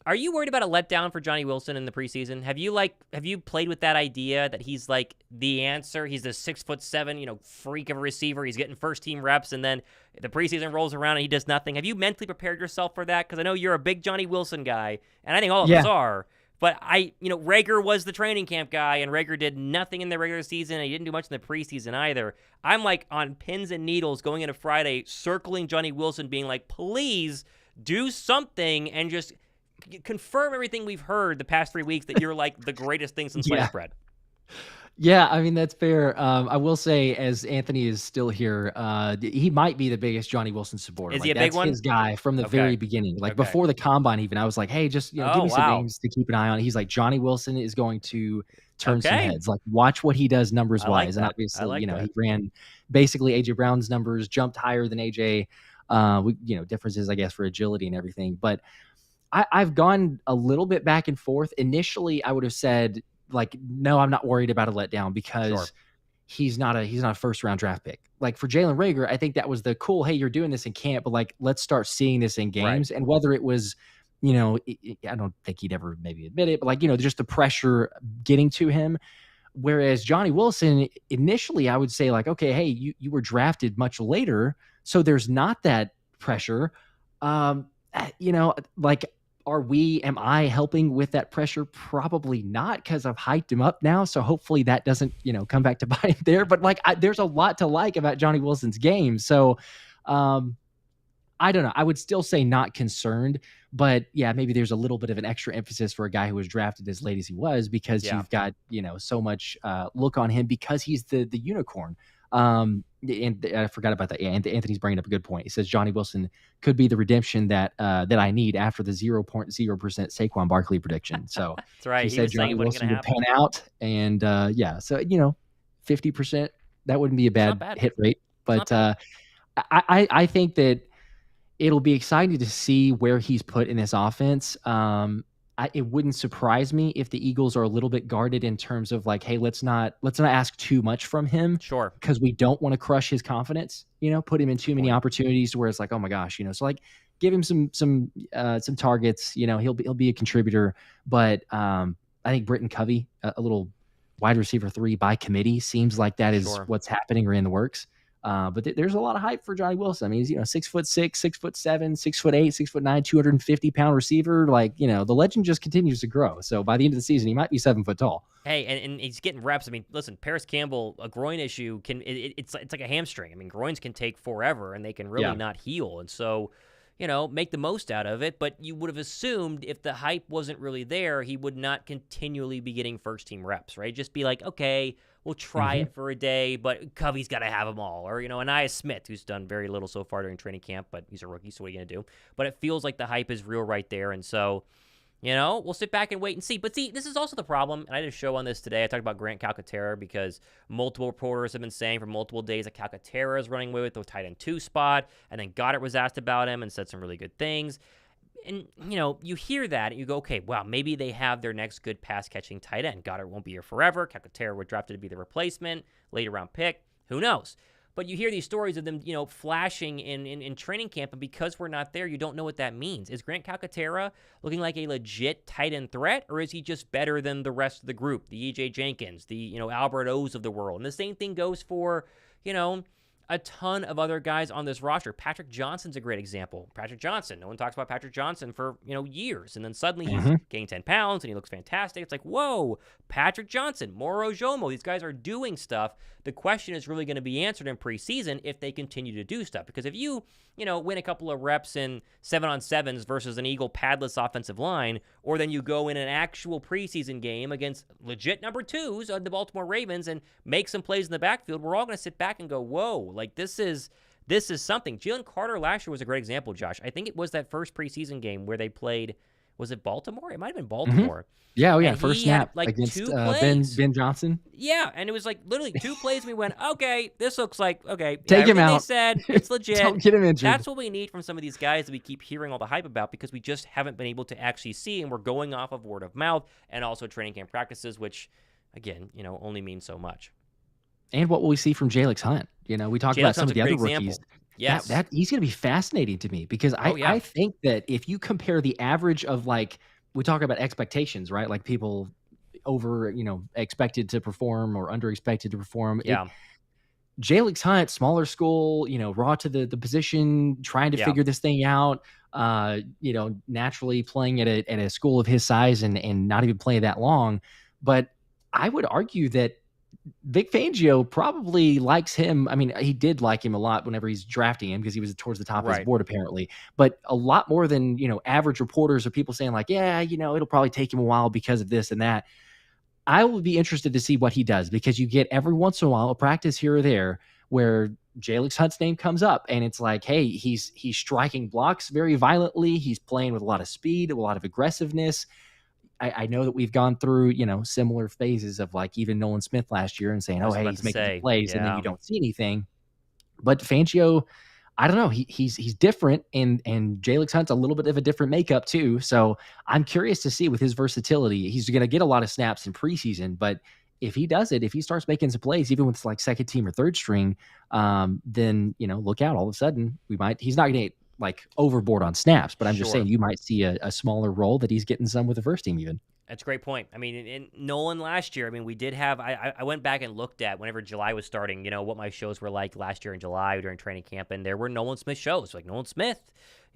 [SPEAKER 1] Are you worried about a letdown for Johnny Wilson in the preseason? Have you played with that idea that he's like the answer? He's a 6'7", freak of a receiver. He's getting first team reps, and then the preseason rolls around and he does nothing. Have you mentally prepared yourself for that? Because I know you're a big Johnny Wilson guy, and I think all of us are. But Rager was the training camp guy, and Rager did nothing in the regular season, and he didn't do much in the preseason either. I'm like on pins and needles going into Friday, circling Johnny Wilson, being like, please do something and just confirm everything we've heard the past 3 weeks that you're like the greatest thing since sliced bread.
[SPEAKER 2] Yeah, I mean, that's fair. I will say, as Anthony is still here, he might be the biggest Johnny Wilson supporter.
[SPEAKER 1] Is he a big one?
[SPEAKER 2] His guy from the very beginning. Like before the combine even, I was like, hey, just give me some names to keep an eye on. He's like, Johnny Wilson is going to turn some heads. Like, watch what he does numbers-wise. And obviously, he ran basically A.J. Brown's numbers, jumped higher than A.J. Differences, I guess, for agility and everything. But I've gone a little bit back and forth. Initially, I would have said, like, no, I'm not worried about a letdown because he's not a first round draft pick. Like for Jalen Rager, I think that was the cool, hey, you're doing this in camp, but like, let's start seeing this in games. Right. And whether it was, I don't think he'd ever maybe admit it, but like, just the pressure getting to him. Whereas Johnny Wilson, initially I would say like, okay, hey, you were drafted much later, so there's not that pressure. Like, am I helping with that pressure? Probably not, because I've hyped him up now. So hopefully that doesn't, come back to bite him there. But like, there's a lot to like about Johnny Wilson's game. So I don't know. I would still say not concerned, but yeah, maybe there's a little bit of an extra emphasis for a guy who was drafted as late as he was, because you've got, so much look on him because he's the unicorn. And I forgot about that. Yeah, Anthony's bringing up a good point. He says Johnny Wilson could be the redemption that I need after the 0.0% Saquon Barkley prediction. So
[SPEAKER 1] that's right.
[SPEAKER 2] He said Johnny Wilson would pan out, and so 50%, that wouldn't be a bad hit rate. But I think that it'll be exciting to see where he's put in this offense. It wouldn't surprise me if the Eagles are a little bit guarded in terms of like, hey, let's not ask too much from him.
[SPEAKER 1] Sure.
[SPEAKER 2] Because we don't want to crush his confidence, put him in too many opportunities where it's like, oh my gosh, so like give him some targets, he'll be a contributor. But I think Britton Covey, a little wide receiver 3 by committee, seems like that is what's happening or in the works. But there's a lot of hype for Johnny Wilson. I mean, he's 6'6", 6'7", 6'8", 6'9", 250-pound receiver. Like, the legend just continues to grow. So by the end of the season, he might be 7 foot tall.
[SPEAKER 1] Hey, and he's getting reps. I mean, listen, Paris Campbell, a groin issue it's like a hamstring. I mean, groins can take forever, and they can really not heal. And so, make the most out of it. But you would have assumed if the hype wasn't really there, he would not continually be getting first team reps, right? Just be like, okay, we'll try it for a day, but Covey's got to have them all. Or, Aniyah Smith, who's done very little so far during training camp, but he's a rookie, so what are you going to do? But it feels like the hype is real right there. And so, we'll sit back and wait and see. But see, this is also the problem, and I did a show on this today. I talked about Grant Calcaterra because multiple reporters have been saying for multiple days that Calcaterra is running away with the tight end 2 spot, and then Goddard was asked about him and said some really good things. And, you hear that and you go, okay, wow, maybe they have their next good pass-catching tight end. Goddard won't be here forever. Calcaterra were drafted to be the replacement, later-round pick. Who knows? But you hear these stories of them, flashing in training camp, and because we're not there, you don't know what that means. Is Grant Calcaterra looking like a legit tight end threat, or is he just better than the rest of the group, the E.J. Jenkins, the, Albert O's of the world? And the same thing goes for, a ton of other guys on this roster. Patrick Johnson's a great example. Patrick Johnson, no one talks about Patrick Johnson for, years. And then suddenly he's gained 10 pounds and he looks fantastic. It's like, whoa, Patrick Johnson, Moro Jomo, these guys are doing stuff. The question is really going to be answered in preseason if they continue to do stuff. Because if you, win a couple of reps in 7-on-7s versus an Eagle padless offensive line, or then you go in an actual preseason game against legit number 2s of the Baltimore Ravens and make some plays in the backfield, we're all going to sit back and go, whoa, like this is something. Jalen Carter last year was a great example, Josh. I think it was that first preseason game where they played, was it Baltimore? It might have been Baltimore.
[SPEAKER 2] Yeah,
[SPEAKER 1] and
[SPEAKER 2] first snap against
[SPEAKER 1] 2 plays.
[SPEAKER 2] Ben Johnson.
[SPEAKER 1] Yeah, and it was like literally 2 plays. We went, okay, this looks like, okay.
[SPEAKER 2] Take him out.
[SPEAKER 1] They said, it's legit.
[SPEAKER 2] Don't get him injured.
[SPEAKER 1] That's what we need from some of these guys that we keep hearing all the hype about, because we just haven't been able to actually see, and we're going off of word of mouth and also training camp practices, which, again, only means so much.
[SPEAKER 2] And what will we see from Jalen Hunt? We talked about some of the other rookies.
[SPEAKER 1] Yes.
[SPEAKER 2] That he's going to be fascinating to me, because I think that if you compare the average of, like, we talk about expectations, right? Like people over, expected to perform or under expected to perform.
[SPEAKER 1] Yeah.
[SPEAKER 2] Jalen Hunt, smaller school, raw to the position, trying to figure this thing out, naturally playing at a school of his size and not even playing that long. But I would argue that Vic Fangio probably likes him. I mean, he did like him a lot whenever he's drafting him, because he was towards the top of his board, apparently. But a lot more than, average reporters or people saying like, yeah, it'll probably take him a while because of this and that. I will be interested to see what he does, because you get every once in a while a practice here or there where Jalen Hunt's name comes up, and it's like, hey, he's striking blocks very violently. He's playing with a lot of speed, a lot of aggressiveness. I know that we've gone through, similar phases of, like, even Nolan Smith last year and saying, oh, hey, he's making plays, and then you don't see anything. But Fangio, I don't know. He's different, and Jalen Hunt's a little bit of a different makeup too. So I'm curious to see with his versatility. He's going to get a lot of snaps in preseason, but if he does it, if he starts making some plays, even with like second team or third string, then look out. All of a sudden, he's not going to get like overboard on snaps, but I'm just saying you might see a smaller role that he's getting some with the first team even.
[SPEAKER 1] That's a great point. I mean, in Nolan last year, we did have, I went back and looked at whenever July was starting, what my shows were like last year in July during training camp, and there were Nolan Smith shows. Like Nolan Smith,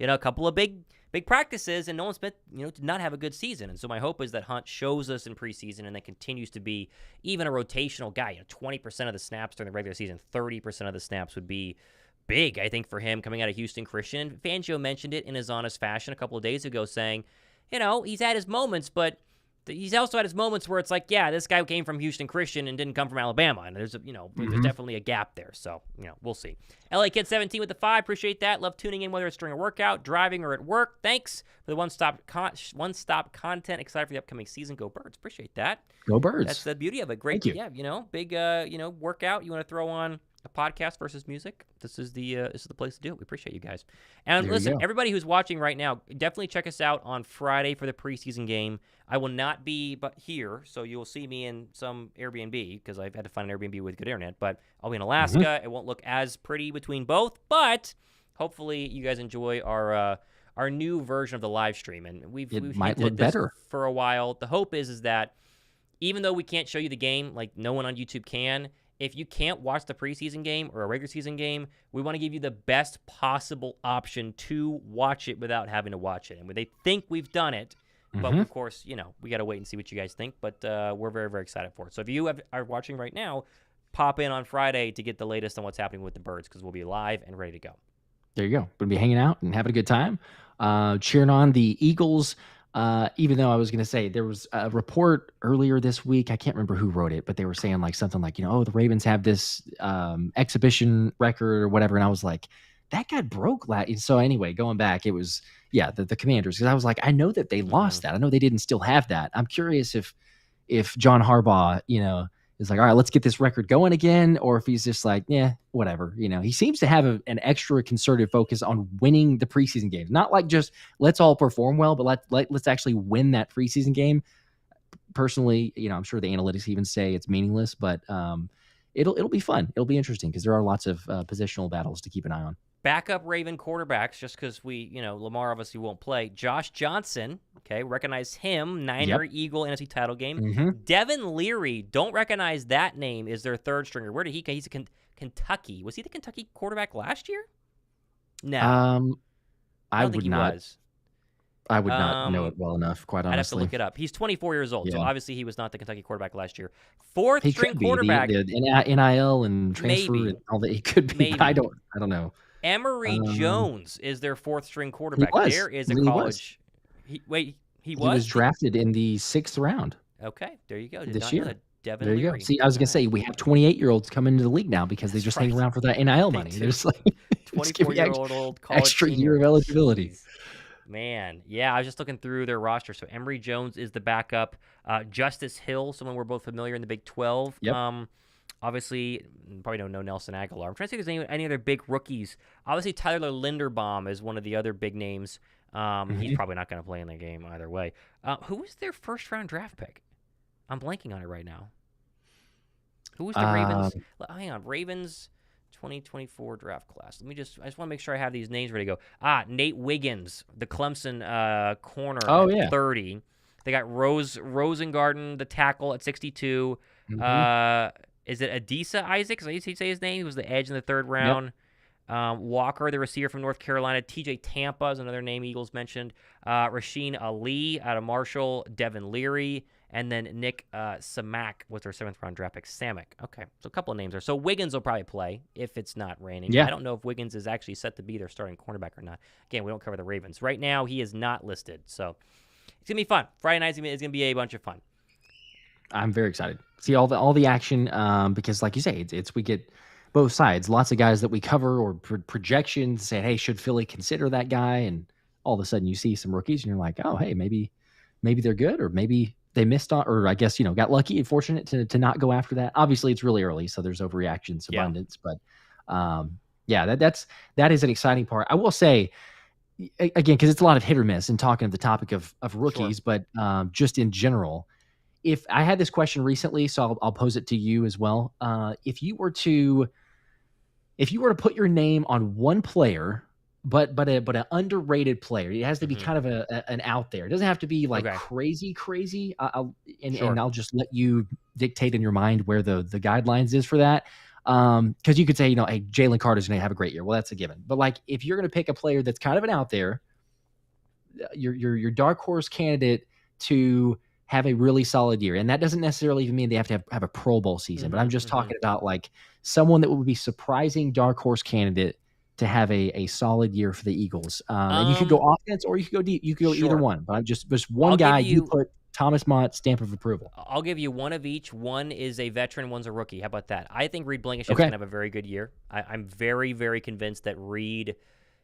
[SPEAKER 1] a couple of big practices, and Nolan Smith, did not have a good season. And so my hope is that Hunt shows us in preseason and then continues to be even a rotational guy. 20% of the snaps during the regular season, 30% of the snaps would be big, I think, for him coming out of Houston Christian. Fangio mentioned it in his honest fashion a couple of days ago, saying, he's had his moments, but he's also had his moments where it's like, yeah, this guy came from Houston Christian and didn't come from Alabama, and there's there's definitely a gap there. So we'll see. LA Kid 17 with the 5, appreciate that. Love tuning in whether it's during a workout, driving, or at work. Thanks for the one-stop content. Excited for the upcoming season. Go Birds. Appreciate that.
[SPEAKER 2] Go Birds.
[SPEAKER 1] That's the beauty of it. Great.
[SPEAKER 2] Thank you.
[SPEAKER 1] Yeah, big workout. You want to throw on a podcast versus music? This is the place to do it. We appreciate you guys. And listen, everybody who's watching right now, definitely check us out on Friday for the preseason game. I will not be here, so you will see me in some Airbnb, because I've had to find an Airbnb with good internet, but I'll be in Alaska. It won't look as pretty between both, but hopefully you guys enjoy our new version of the live stream, and we've
[SPEAKER 2] might look better
[SPEAKER 1] for a while. The hope is that even though we can't show you the game, like no one on YouTube can, if you can't watch the preseason game or a regular season game, we want to give you the best possible option to watch it without having to watch it. And they think we've done it, but of course, we got to wait and see what you guys think. But we're very, very excited for it. So if you are watching right now, pop in on Friday to get the latest on what's happening with the Birds, because we'll be live and ready to go.
[SPEAKER 2] There you go. We're going to be hanging out and having a good time, cheering on the Eagles. Even though I was going to say there was a report earlier this week, I can't remember who wrote it, but they were saying like something like, the Ravens have this exhibition record or whatever. And I was like, that got broke last. So anyway, going back, it was, the Commanders. Because I was like, I know that they lost that. I know they didn't still have that. I'm curious if John Harbaugh, is like, all right, let's get this record going again. Or if he's just like, whatever. He seems to have an extra concerted focus on winning the preseason games. Not like just let's all perform well, but let's actually win that preseason game. Personally, I'm sure the analytics even say it's meaningless, but it'll be fun. It'll be interesting because there are lots of positional battles to keep an eye on.
[SPEAKER 1] Backup Raven quarterbacks, just because Lamar obviously won't play. Josh Johnson, recognize him, Niner Eagle NFC title game. Devin Leary, don't recognize that name, is their third stringer. Where did he come? He's a Kentucky. Was he the Kentucky quarterback last year? No.
[SPEAKER 2] I
[SPEAKER 1] don't think he was.
[SPEAKER 2] I would not know it well enough, quite honestly.
[SPEAKER 1] I'd have to look it up. He's 24 years old, so obviously he was not the Kentucky quarterback last year. Fourth string quarterback.
[SPEAKER 2] The NIL and transfer and all that. He could be. Maybe. I don't know.
[SPEAKER 1] Emory Jones is their fourth string quarterback. There is a college. He was
[SPEAKER 2] drafted in the 6th round.
[SPEAKER 1] Okay, there you go.
[SPEAKER 2] This year.
[SPEAKER 1] Devin
[SPEAKER 2] there you
[SPEAKER 1] Leary.
[SPEAKER 2] go. See, I was going to say, we have 28-year-olds come into the league now because they just hang around for that NIL money. There's like
[SPEAKER 1] 24-year-old college
[SPEAKER 2] extra
[SPEAKER 1] senior.
[SPEAKER 2] year of eligibility.
[SPEAKER 1] Man, yeah, I was just looking through their roster. So Emory Jones is the backup. Justice Hill, someone we're both familiar in the Big 12.
[SPEAKER 2] Yep.
[SPEAKER 1] Obviously, probably don't know Nelson Aguilar. I'm trying to see if there's any other big rookies. Obviously, Tyler Linderbaum is one of the other big names. He's probably not going to play in the game either way. Who was their first-round draft pick? I'm blanking on it right now. Who was the Ravens? Hang on, Ravens 2024 draft class. I just want to make sure I have these names ready to go. Nate Wiggins, the Clemson corner at 30. They got Rosengarten, the tackle at 62. Is it Adisa Isaacs? I used to say his name. He was the edge in the 3rd round. Yep. Walker, the receiver from North Carolina. TJ Tampa is another name Eagles mentioned. Rasheen Ali out of Marshall. Devin Leary. And then Nick Samak was their 7th round draft pick. Samak. Okay, so a couple of names there. So Wiggins will probably play if it's not raining.
[SPEAKER 2] Yeah.
[SPEAKER 1] I don't know if Wiggins is actually set to be their starting cornerback or not. Again, we don't cover the Ravens. Right now, he is not listed. So it's going to be fun. Friday night is going to be a bunch of fun.
[SPEAKER 2] I'm very excited. See all the action because, like you say, we get both sides. Lots of guys that we cover or projections saying, hey, should Philly consider that guy? And all of a sudden you see some rookies and you're like, oh, hey, maybe they're good, or maybe they missed on, or I guess, got lucky and fortunate to not go after that. Obviously, it's really early, so there's overreactions, abundance. But that is an exciting part. I will say, again, because it's a lot of hit or miss in talking of the topic of rookies, but just in general, if I had this question recently, so I'll pose it to you as well. If you were to put your name on one player, but an underrated player, it has to be kind of an out there. It doesn't have to be like crazy. And I'll just let you dictate in your mind where the guidelines is for that. Because you could say, hey, Jalen Carter's going to have a great year. Well, that's a given. But like, if you're going to pick a player that's kind of an out there, your dark horse candidate to have a really solid year, and that doesn't necessarily even mean they have to have a Pro Bowl season. But I'm just talking about like someone that would be surprising dark horse candidate to have a solid year for the Eagles. And you could go offense or you could go deep. You could go either one. But I'm just one guy you put Thomas Mott stamp of approval.
[SPEAKER 1] I'll give you one of each. One is a veteran, one's a rookie. How about that? I think Reed Blankenship's going to have a very good year. I'm very, very convinced that Reed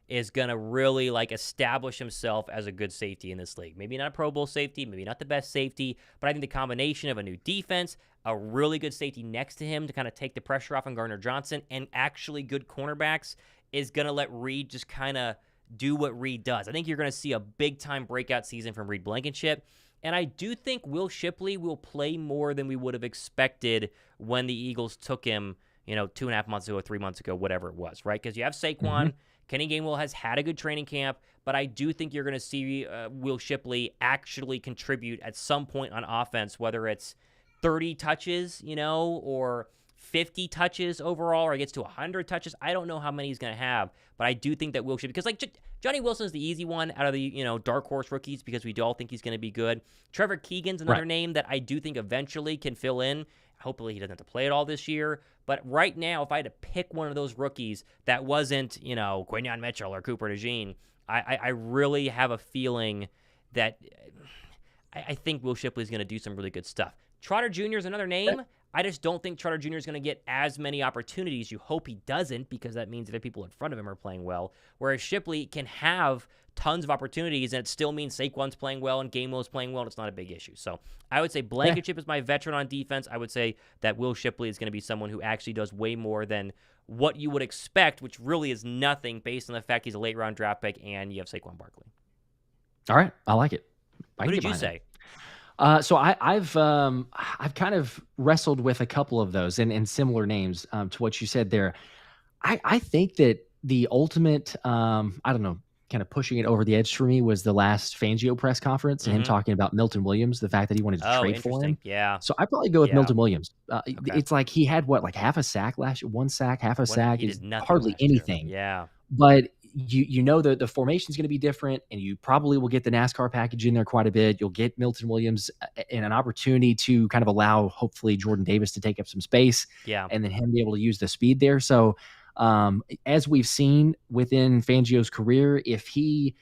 [SPEAKER 1] is going to really establish himself as a good safety in this league. Maybe not a Pro Bowl safety, maybe not the best safety, but I think the combination of a new defense, a really good safety next to him to kind of take the pressure off on Gardner Johnson, and actually good cornerbacks is going to let Reed just kind of do what Reed does. I think you're going to see a big-time breakout season from Reed Blankenship, and I do think Will Shipley will play more than we would have expected when the Eagles took him, 2.5 months ago, 3 months ago, whatever it was, right? Because you have Saquon. Kenny Gainwell has had a good training camp, but I do think you're going to see Will Shipley actually contribute at some point on offense, whether it's 30 touches, or 50 touches overall, or he gets to 100 touches. I don't know how many he's going to have, but I do think that Will Shipley, because Johnny Wilson's the easy one out of the dark horse rookies because we all think he's going to be good. Trevor Keegan's another name that I do think eventually can fill in. Hopefully he doesn't have to play it all this year. But right now, if I had to pick one of those rookies that wasn't, Quinyon Mitchell or Cooper DeJean, I really have a feeling that I think Will Shipley is going to do some really good stuff. Trotter Jr. is another name. I just don't think Trotter Jr. is going to get as many opportunities. You hope he doesn't, because that means that the people in front of him are playing well. Whereas Shipley can have tons of opportunities, and it still means Saquon's playing well and Gainwell's playing well, and it's not a big issue. So I would say Blankenship is my veteran on defense. I would say that Will Shipley is going to be someone who actually does way more than what you would expect, which really is nothing based on the fact he's a late-round draft pick and you have Saquon Barkley.
[SPEAKER 2] All right, I like it.
[SPEAKER 1] Who did you say?
[SPEAKER 2] So I've kind of wrestled with a couple of those and similar names to what you said there. I think that the ultimate, kind of pushing it over the edge for me was the last Fangio press conference and him talking about Milton Williams, the fact that he wanted to trade for him.
[SPEAKER 1] Yeah.
[SPEAKER 2] So I'd probably go with Milton Williams.
[SPEAKER 1] Okay.
[SPEAKER 2] It's like he had like half a sack last year, one sack, half a sack.
[SPEAKER 1] He did nothing
[SPEAKER 2] hardly anything.
[SPEAKER 1] Yeah.
[SPEAKER 2] But you know the formation is going to be different, and you probably will get the NASCAR package in there quite a bit. You'll get Milton Williams and an opportunity to kind of allow, hopefully, Jordan Davis to take up some space, and then him be able to use the speed there. So as we've seen within Fangio's career, if he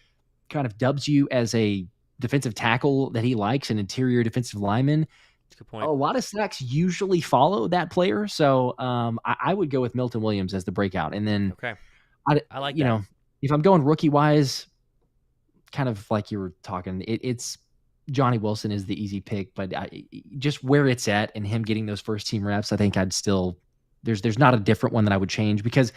[SPEAKER 2] kind of dubs you as a defensive tackle that he likes, an interior defensive lineman,
[SPEAKER 1] good point.
[SPEAKER 2] A lot of sacks usually follow that player. So I would go with Milton Williams as the breakout. And then
[SPEAKER 1] I like
[SPEAKER 2] you know, if I'm going rookie wise, kind of like you were talking, it's Johnny Wilson is the easy pick, but just where it's at and him getting those first team reps, I think I'd still there's not a different one that I would change because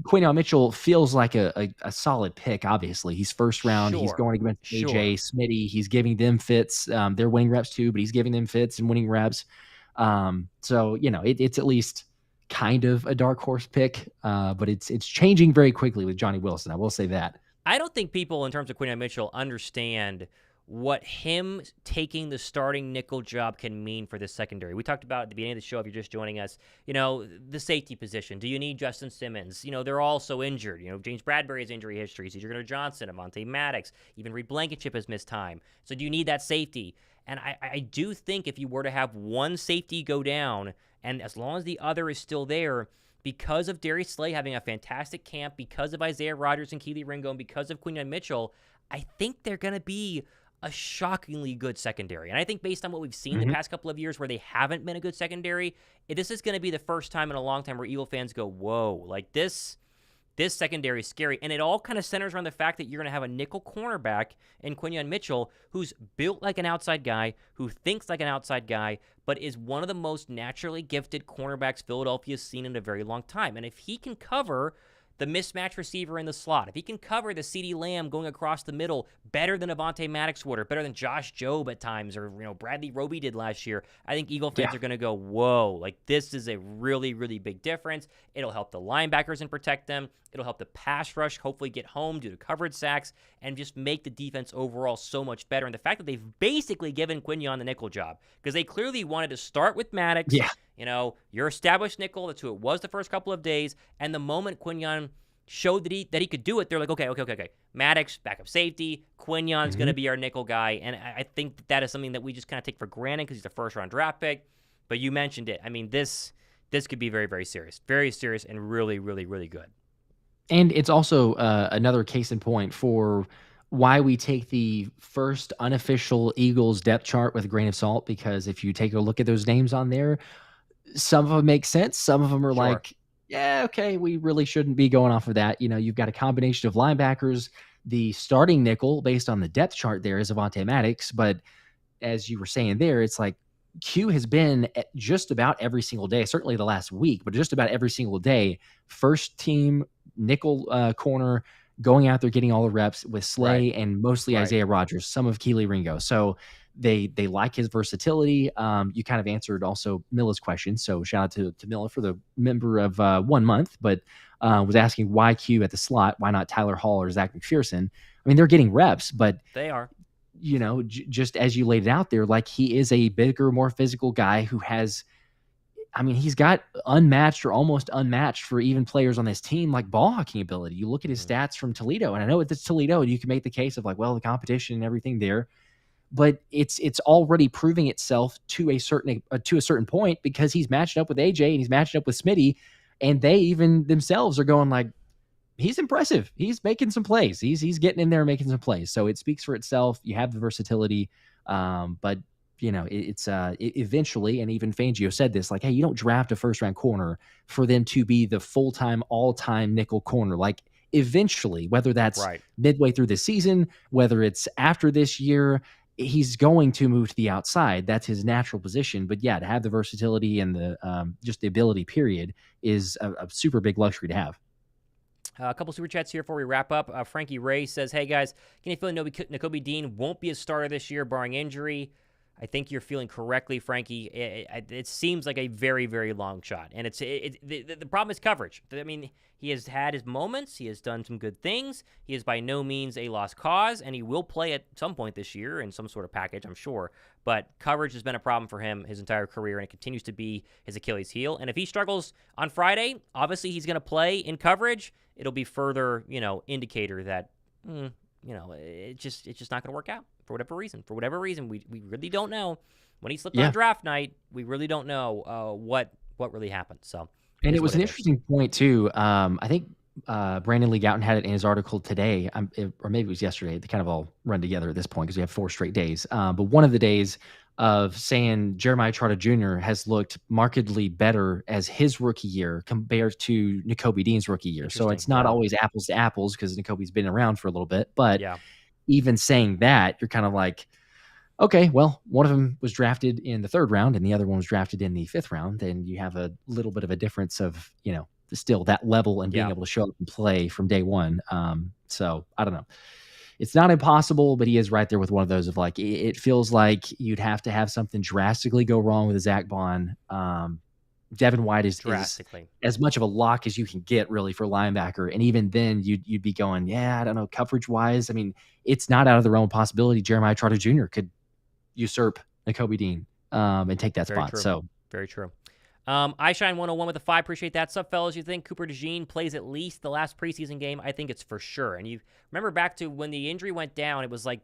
[SPEAKER 2] Quinyon Mitchell feels like a solid pick. Obviously, he's first round. He's going against AJ Smitty. He's giving them fits. They're winning reps too, but he's giving them fits and winning reps. So you know, it's at least kind of a dark horse pick, but it's changing very quickly with Johnny Wilson. I will say that.
[SPEAKER 1] I don't think people in terms of Quinyon Mitchell understand what him taking the starting nickel job can mean for the secondary. We talked about at the beginning of the show, if you're just joining us, you know, the safety position. Do you need Justin Simmons? You know, they're all so injured. You know, JamesBradberry has injury history. Cedric Gardner-Johnson, Avonte Maddox, even Reed Blankenship has missed time. So do you need that safety? And I do think if you were to have one safety go down, and as long as the other is still there, because of Darius Slay having a fantastic camp, because of Isaiah Rodgers and Kelee Ringo, and because of Quinyon Mitchell, I think they're going to be a shockingly good secondary. And I think based on what we've seen the past couple of years where they haven't been a good secondary, this is going to be the first time in a long time where Eagle fans go, whoa, like this secondary is scary. And it all kind of centers around the fact that you're going to have a nickel cornerback in Quinyon Mitchell who's built like an outside guy, who thinks like an outside guy, but is one of the most naturally gifted cornerbacks Philadelphia's seen in a very long time. And if he can cover the mismatch receiver in the slot, if he can cover the CeeDee Lamb going across the middle better than Avonte Maddox would, or better than Josh Jobe at times, or Bradley Roby did last year, I think Eagle fans are going to go, whoa, like this is a really, really big difference. It'll help the linebackers and protect them. It'll help the pass rush hopefully get home due to coverage sacks and just make the defense overall so much better. And the fact that they've basically given Quinyon the nickel job, because they clearly wanted to start with Maddox. You know, your established nickel, that's who it was the first couple of days, and the moment Quinyon showed that he could do it, they're like, okay. Maddox, backup safety, Quinyon's going to be our nickel guy, and I think that is something that we just kind of take for granted because he's a first-round draft pick, but you mentioned it. I mean, this could be very, very serious and really, really, really good.
[SPEAKER 2] And it's also another case in point for why we take the first unofficial Eagles depth chart with a grain of salt, because if you take a look at those names on there, some of them make sense. Some of them are like, yeah, okay, we really shouldn't be going off of that. You know, you've got a combination of linebackers. The starting nickel based on the depth chart there is Avonte Maddox. But as you were saying there, it's like Q has been at just about every single day, certainly the last week, but just about every single day, first team nickel corner, going out there getting all the reps with Slay and mostly Isaiah Rodgers, some of Kelee Ringo. So they like his versatility. You kind of answered also Milla's question. So shout out to Milla for the member of 1 month, but was asking why Q at the slot, why not Tyler Hall or Zach McPherson? I mean, they're getting reps, but
[SPEAKER 1] they are,
[SPEAKER 2] you know, just as you laid it out there, like he is a bigger, more physical guy who has, I mean, he's got unmatched or almost unmatched for even players on this team, like ball hawking ability. You look at his stats from Toledo, and I know it's Toledo, and you can make the case of like, well, the competition and everything there, but it's already proving itself to a certain point because he's matched up with AJ and he's matched up with Smitty, and they even themselves are going like, he's impressive. He's making some plays. He's getting in there and making some plays. So it speaks for itself. You have the versatility, but you know, it's eventually, and even Fangio said this, like, hey, you don't draft a first round corner for them to be the full-time, all-time nickel corner. Like eventually, whether that's midway through the season, whether it's after this year, he's going to move to the outside. That's his natural position. But yeah, to have the versatility and the just the ability period is a super big luxury to have.
[SPEAKER 1] A couple super chats here before we wrap up. Frankie Ray says, hey guys, can you feel Nakobe Dean won't be a starter this year barring injury? I think you're feeling correctly, Frankie. It seems like a very, very long shot. And the problem is coverage. I mean, he has had his moments. He has done some good things. He is by no means a lost cause, and he will play at some point this year in some sort of package, I'm sure. But coverage has been a problem for him his entire career, and it continues to be his Achilles heel. And if he struggles on Friday, obviously he's going to play in coverage. It'll be further, indicator that, it's just not going to work out. For whatever reason, we really don't know. When he slipped on draft night, we really don't know what really happened. So,
[SPEAKER 2] and it was an interesting point too. I think Brandon Lee Gowton had it in his article today, or maybe it was yesterday. They kind of all run together at this point because we have 4 straight days. But one of the days of saying Jeremiah Trotter Jr. has looked markedly better as his rookie year compared to Nakobe Dean's rookie year. So it's not always apples to apples because Nakobe's been around for a little bit, but even saying that, you're kind of like, okay, well, one of them was drafted in the 3rd round and the other one was drafted in the 5th round. And you have a little bit of a difference of, still that level and being able to show up and play from day one. So I don't know. It's not impossible, but he is right there with one of those of like, it feels like you'd have to have something drastically go wrong with Zach Bond. Devin White is as much of a lock as you can get really for linebacker. And even then you'd be going, I don't know, coverage wise. I mean, it's not out of the realm of possibility. Jeremiah Trotter Jr. could usurp Nakobe Dean and take that spot.
[SPEAKER 1] True.
[SPEAKER 2] So
[SPEAKER 1] very true. iShine 101 with a 5. Appreciate that. Sup, fellas? You think Cooper DeJean plays at least the last preseason game? I think it's for sure. And you remember back to when the injury went down, it was like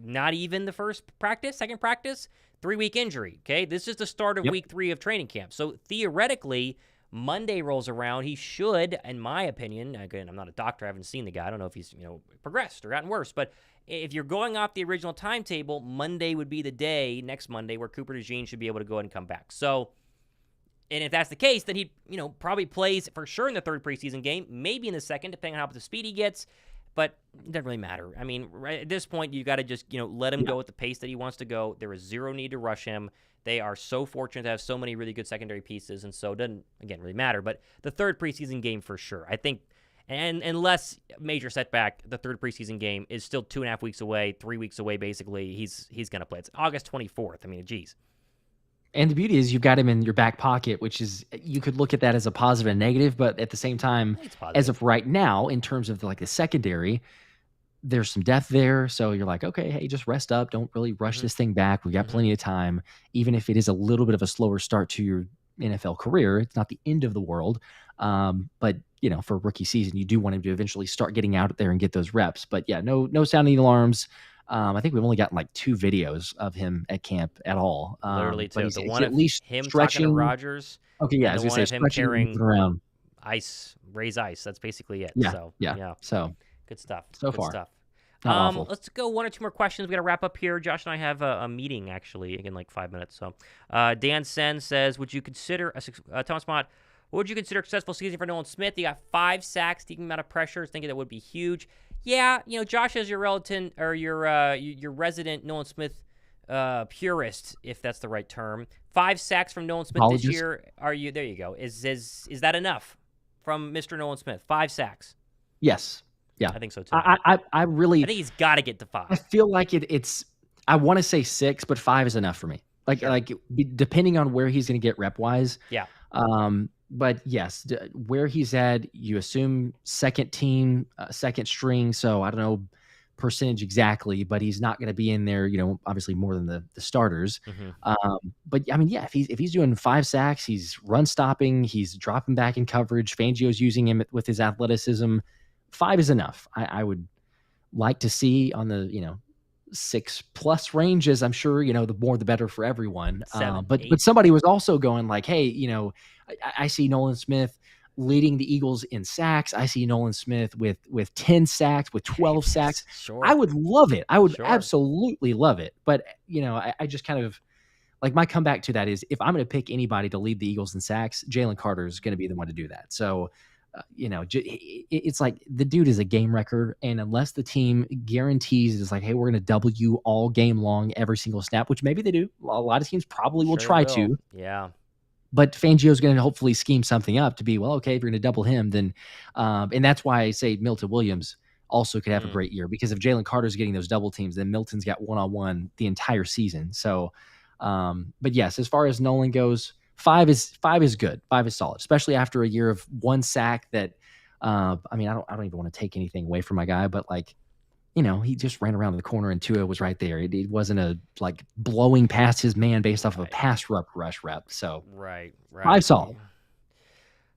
[SPEAKER 1] not even the second practice, 3-week injury. Okay. This is the start of week 3 of training camp. So theoretically, Monday rolls around. He should, in my opinion, again, I'm not a doctor. I haven't seen the guy. I don't know if he's, progressed or gotten worse, but if you're going off the original timetable, Monday would be the day, next Monday, where Cooper DeJean should be able to go ahead and come back. So, and if that's the case, then he, probably plays for sure in the 3rd preseason game, maybe in the 2nd, depending on how much the speed he gets. But it doesn't really matter. I mean, right at this point, you got to just, let him go at the pace that he wants to go. There is zero need to rush him. They are so fortunate to have so many really good secondary pieces, and so it doesn't, again, really matter. But the 3rd preseason game for sure. I think, and unless major setback, the 3rd preseason game is still 2.5 weeks away, 3 weeks away, basically. He's going to play. It's August 24th. I mean, geez.
[SPEAKER 2] And the beauty is you've got him in your back pocket, which is, you could look at that as a positive and negative, but at the same time, as of right now, in terms of the secondary, there's some depth there. So you're like, okay, hey, just rest up. Don't really rush this thing back. We've got plenty of time. Even if it is a little bit of a slower start to your NFL career, it's not the end of the world. But for a rookie season, you do want him to eventually start getting out there and get those reps. But no sounding alarms. I think we've only gotten 2 videos of him at camp at all.
[SPEAKER 1] Literally 2.
[SPEAKER 2] But
[SPEAKER 1] the one
[SPEAKER 2] at least
[SPEAKER 1] him
[SPEAKER 2] stretching
[SPEAKER 1] talking to Rodgers.
[SPEAKER 2] Okay, yeah.
[SPEAKER 1] The one of him carrying
[SPEAKER 2] around
[SPEAKER 1] raise ice. That's basically it.
[SPEAKER 2] Yeah,
[SPEAKER 1] So,
[SPEAKER 2] So
[SPEAKER 1] good stuff.
[SPEAKER 2] So
[SPEAKER 1] good
[SPEAKER 2] far.
[SPEAKER 1] stuff.
[SPEAKER 2] Awful.
[SPEAKER 1] Let's go 1 or 2 more questions. We got to wrap up here. Josh and I have a meeting actually in 5 minutes. So, Dan Sen says, "Would you consider Thomas Mott? What would you consider a successful season for Nolan Smith? He got 5 sacks, taking him out of pressure. Thinking that would be huge. Yeah, Josh is your relative or your resident Nolan Smith purist, if that's the right term. 5 sacks from Nolan Smith this year. There you go. Is that enough from Mr. Nolan Smith? 5 sacks.
[SPEAKER 2] Yes. Yeah,
[SPEAKER 1] I think so too.
[SPEAKER 2] I think
[SPEAKER 1] he's got to get to 5.
[SPEAKER 2] I feel like it's. I want to say 6, but 5 is enough for me. Depending on where he's going to get rep wise.
[SPEAKER 1] Yeah.
[SPEAKER 2] But yes, where he's at, you assume second team, second string. So I don't know percentage exactly, but he's not going to be in there. Obviously more than the starters. But I mean, yeah, if he's doing 5 sacks, he's run stopping, he's dropping back in coverage. Fangio's using him with his athleticism. 5 is enough. I would like to see on the 6+ ranges. I'm sure the more the better for everyone.
[SPEAKER 1] 7,
[SPEAKER 2] but
[SPEAKER 1] 8.
[SPEAKER 2] But somebody was also going like, hey, I see Nolan Smith leading the Eagles in sacks. I see Nolan Smith with 10 sacks, with 12 sacks.
[SPEAKER 1] Sure.
[SPEAKER 2] I would love it. I would absolutely love it. But I just kind of like, my comeback to that is, if I'm going to pick anybody to lead the Eagles in sacks, Jalen Carter is going to be the one to do that. So. It's like the dude is a game wrecker, and unless the team guarantees it's like, hey, we're going to double you all game long, every single snap, which maybe they do. A lot of teams probably will try to.
[SPEAKER 1] Yeah.
[SPEAKER 2] But Fangio's going to hopefully scheme something up to be, well, okay, if you're going to double him, then, and that's why I say Milton Williams also could have a great year, because if Jalen Carter's getting those double teams, then Milton's got one-on-one the entire season. So, but yes, as far as Nolan goes, 5 is good. 5 is solid, especially after a year of 1 sack that, I mean, I don't even want to take anything away from my guy, but like, you know, he just ran around the corner and Tua was right there. It wasn't a like blowing past his man based off of a pass rush rep. So
[SPEAKER 1] right.
[SPEAKER 2] 5 solid.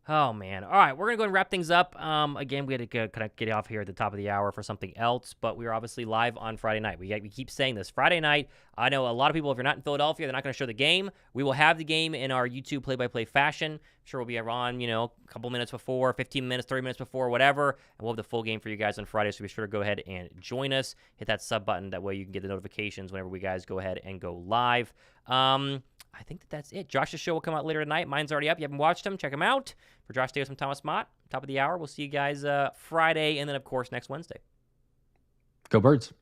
[SPEAKER 1] Oh, man. All right, we're going to go and wrap things up. Again, we had to kind of get off here at the top of the hour for something else, but we are obviously live on Friday night. We keep saying this. Friday night, I know a lot of people, if you're not in Philadelphia, they're not going to show the game. We will have the game in our YouTube play-by-play fashion. I'm sure we'll be on, a couple minutes before, 15 minutes, 30 minutes before, whatever, and we'll have the full game for you guys on Friday, so be sure to go ahead and join us. Hit that sub button. That way you can get the notifications whenever we guys go ahead and go live. I think that's it. Josh's show will come out later tonight. Mine's already up. You haven't watched him, check him out. For Josh Davis and Thomas Mott, top of the hour. We'll see you guys Friday, and then, of course, next Wednesday.
[SPEAKER 2] Go Birds.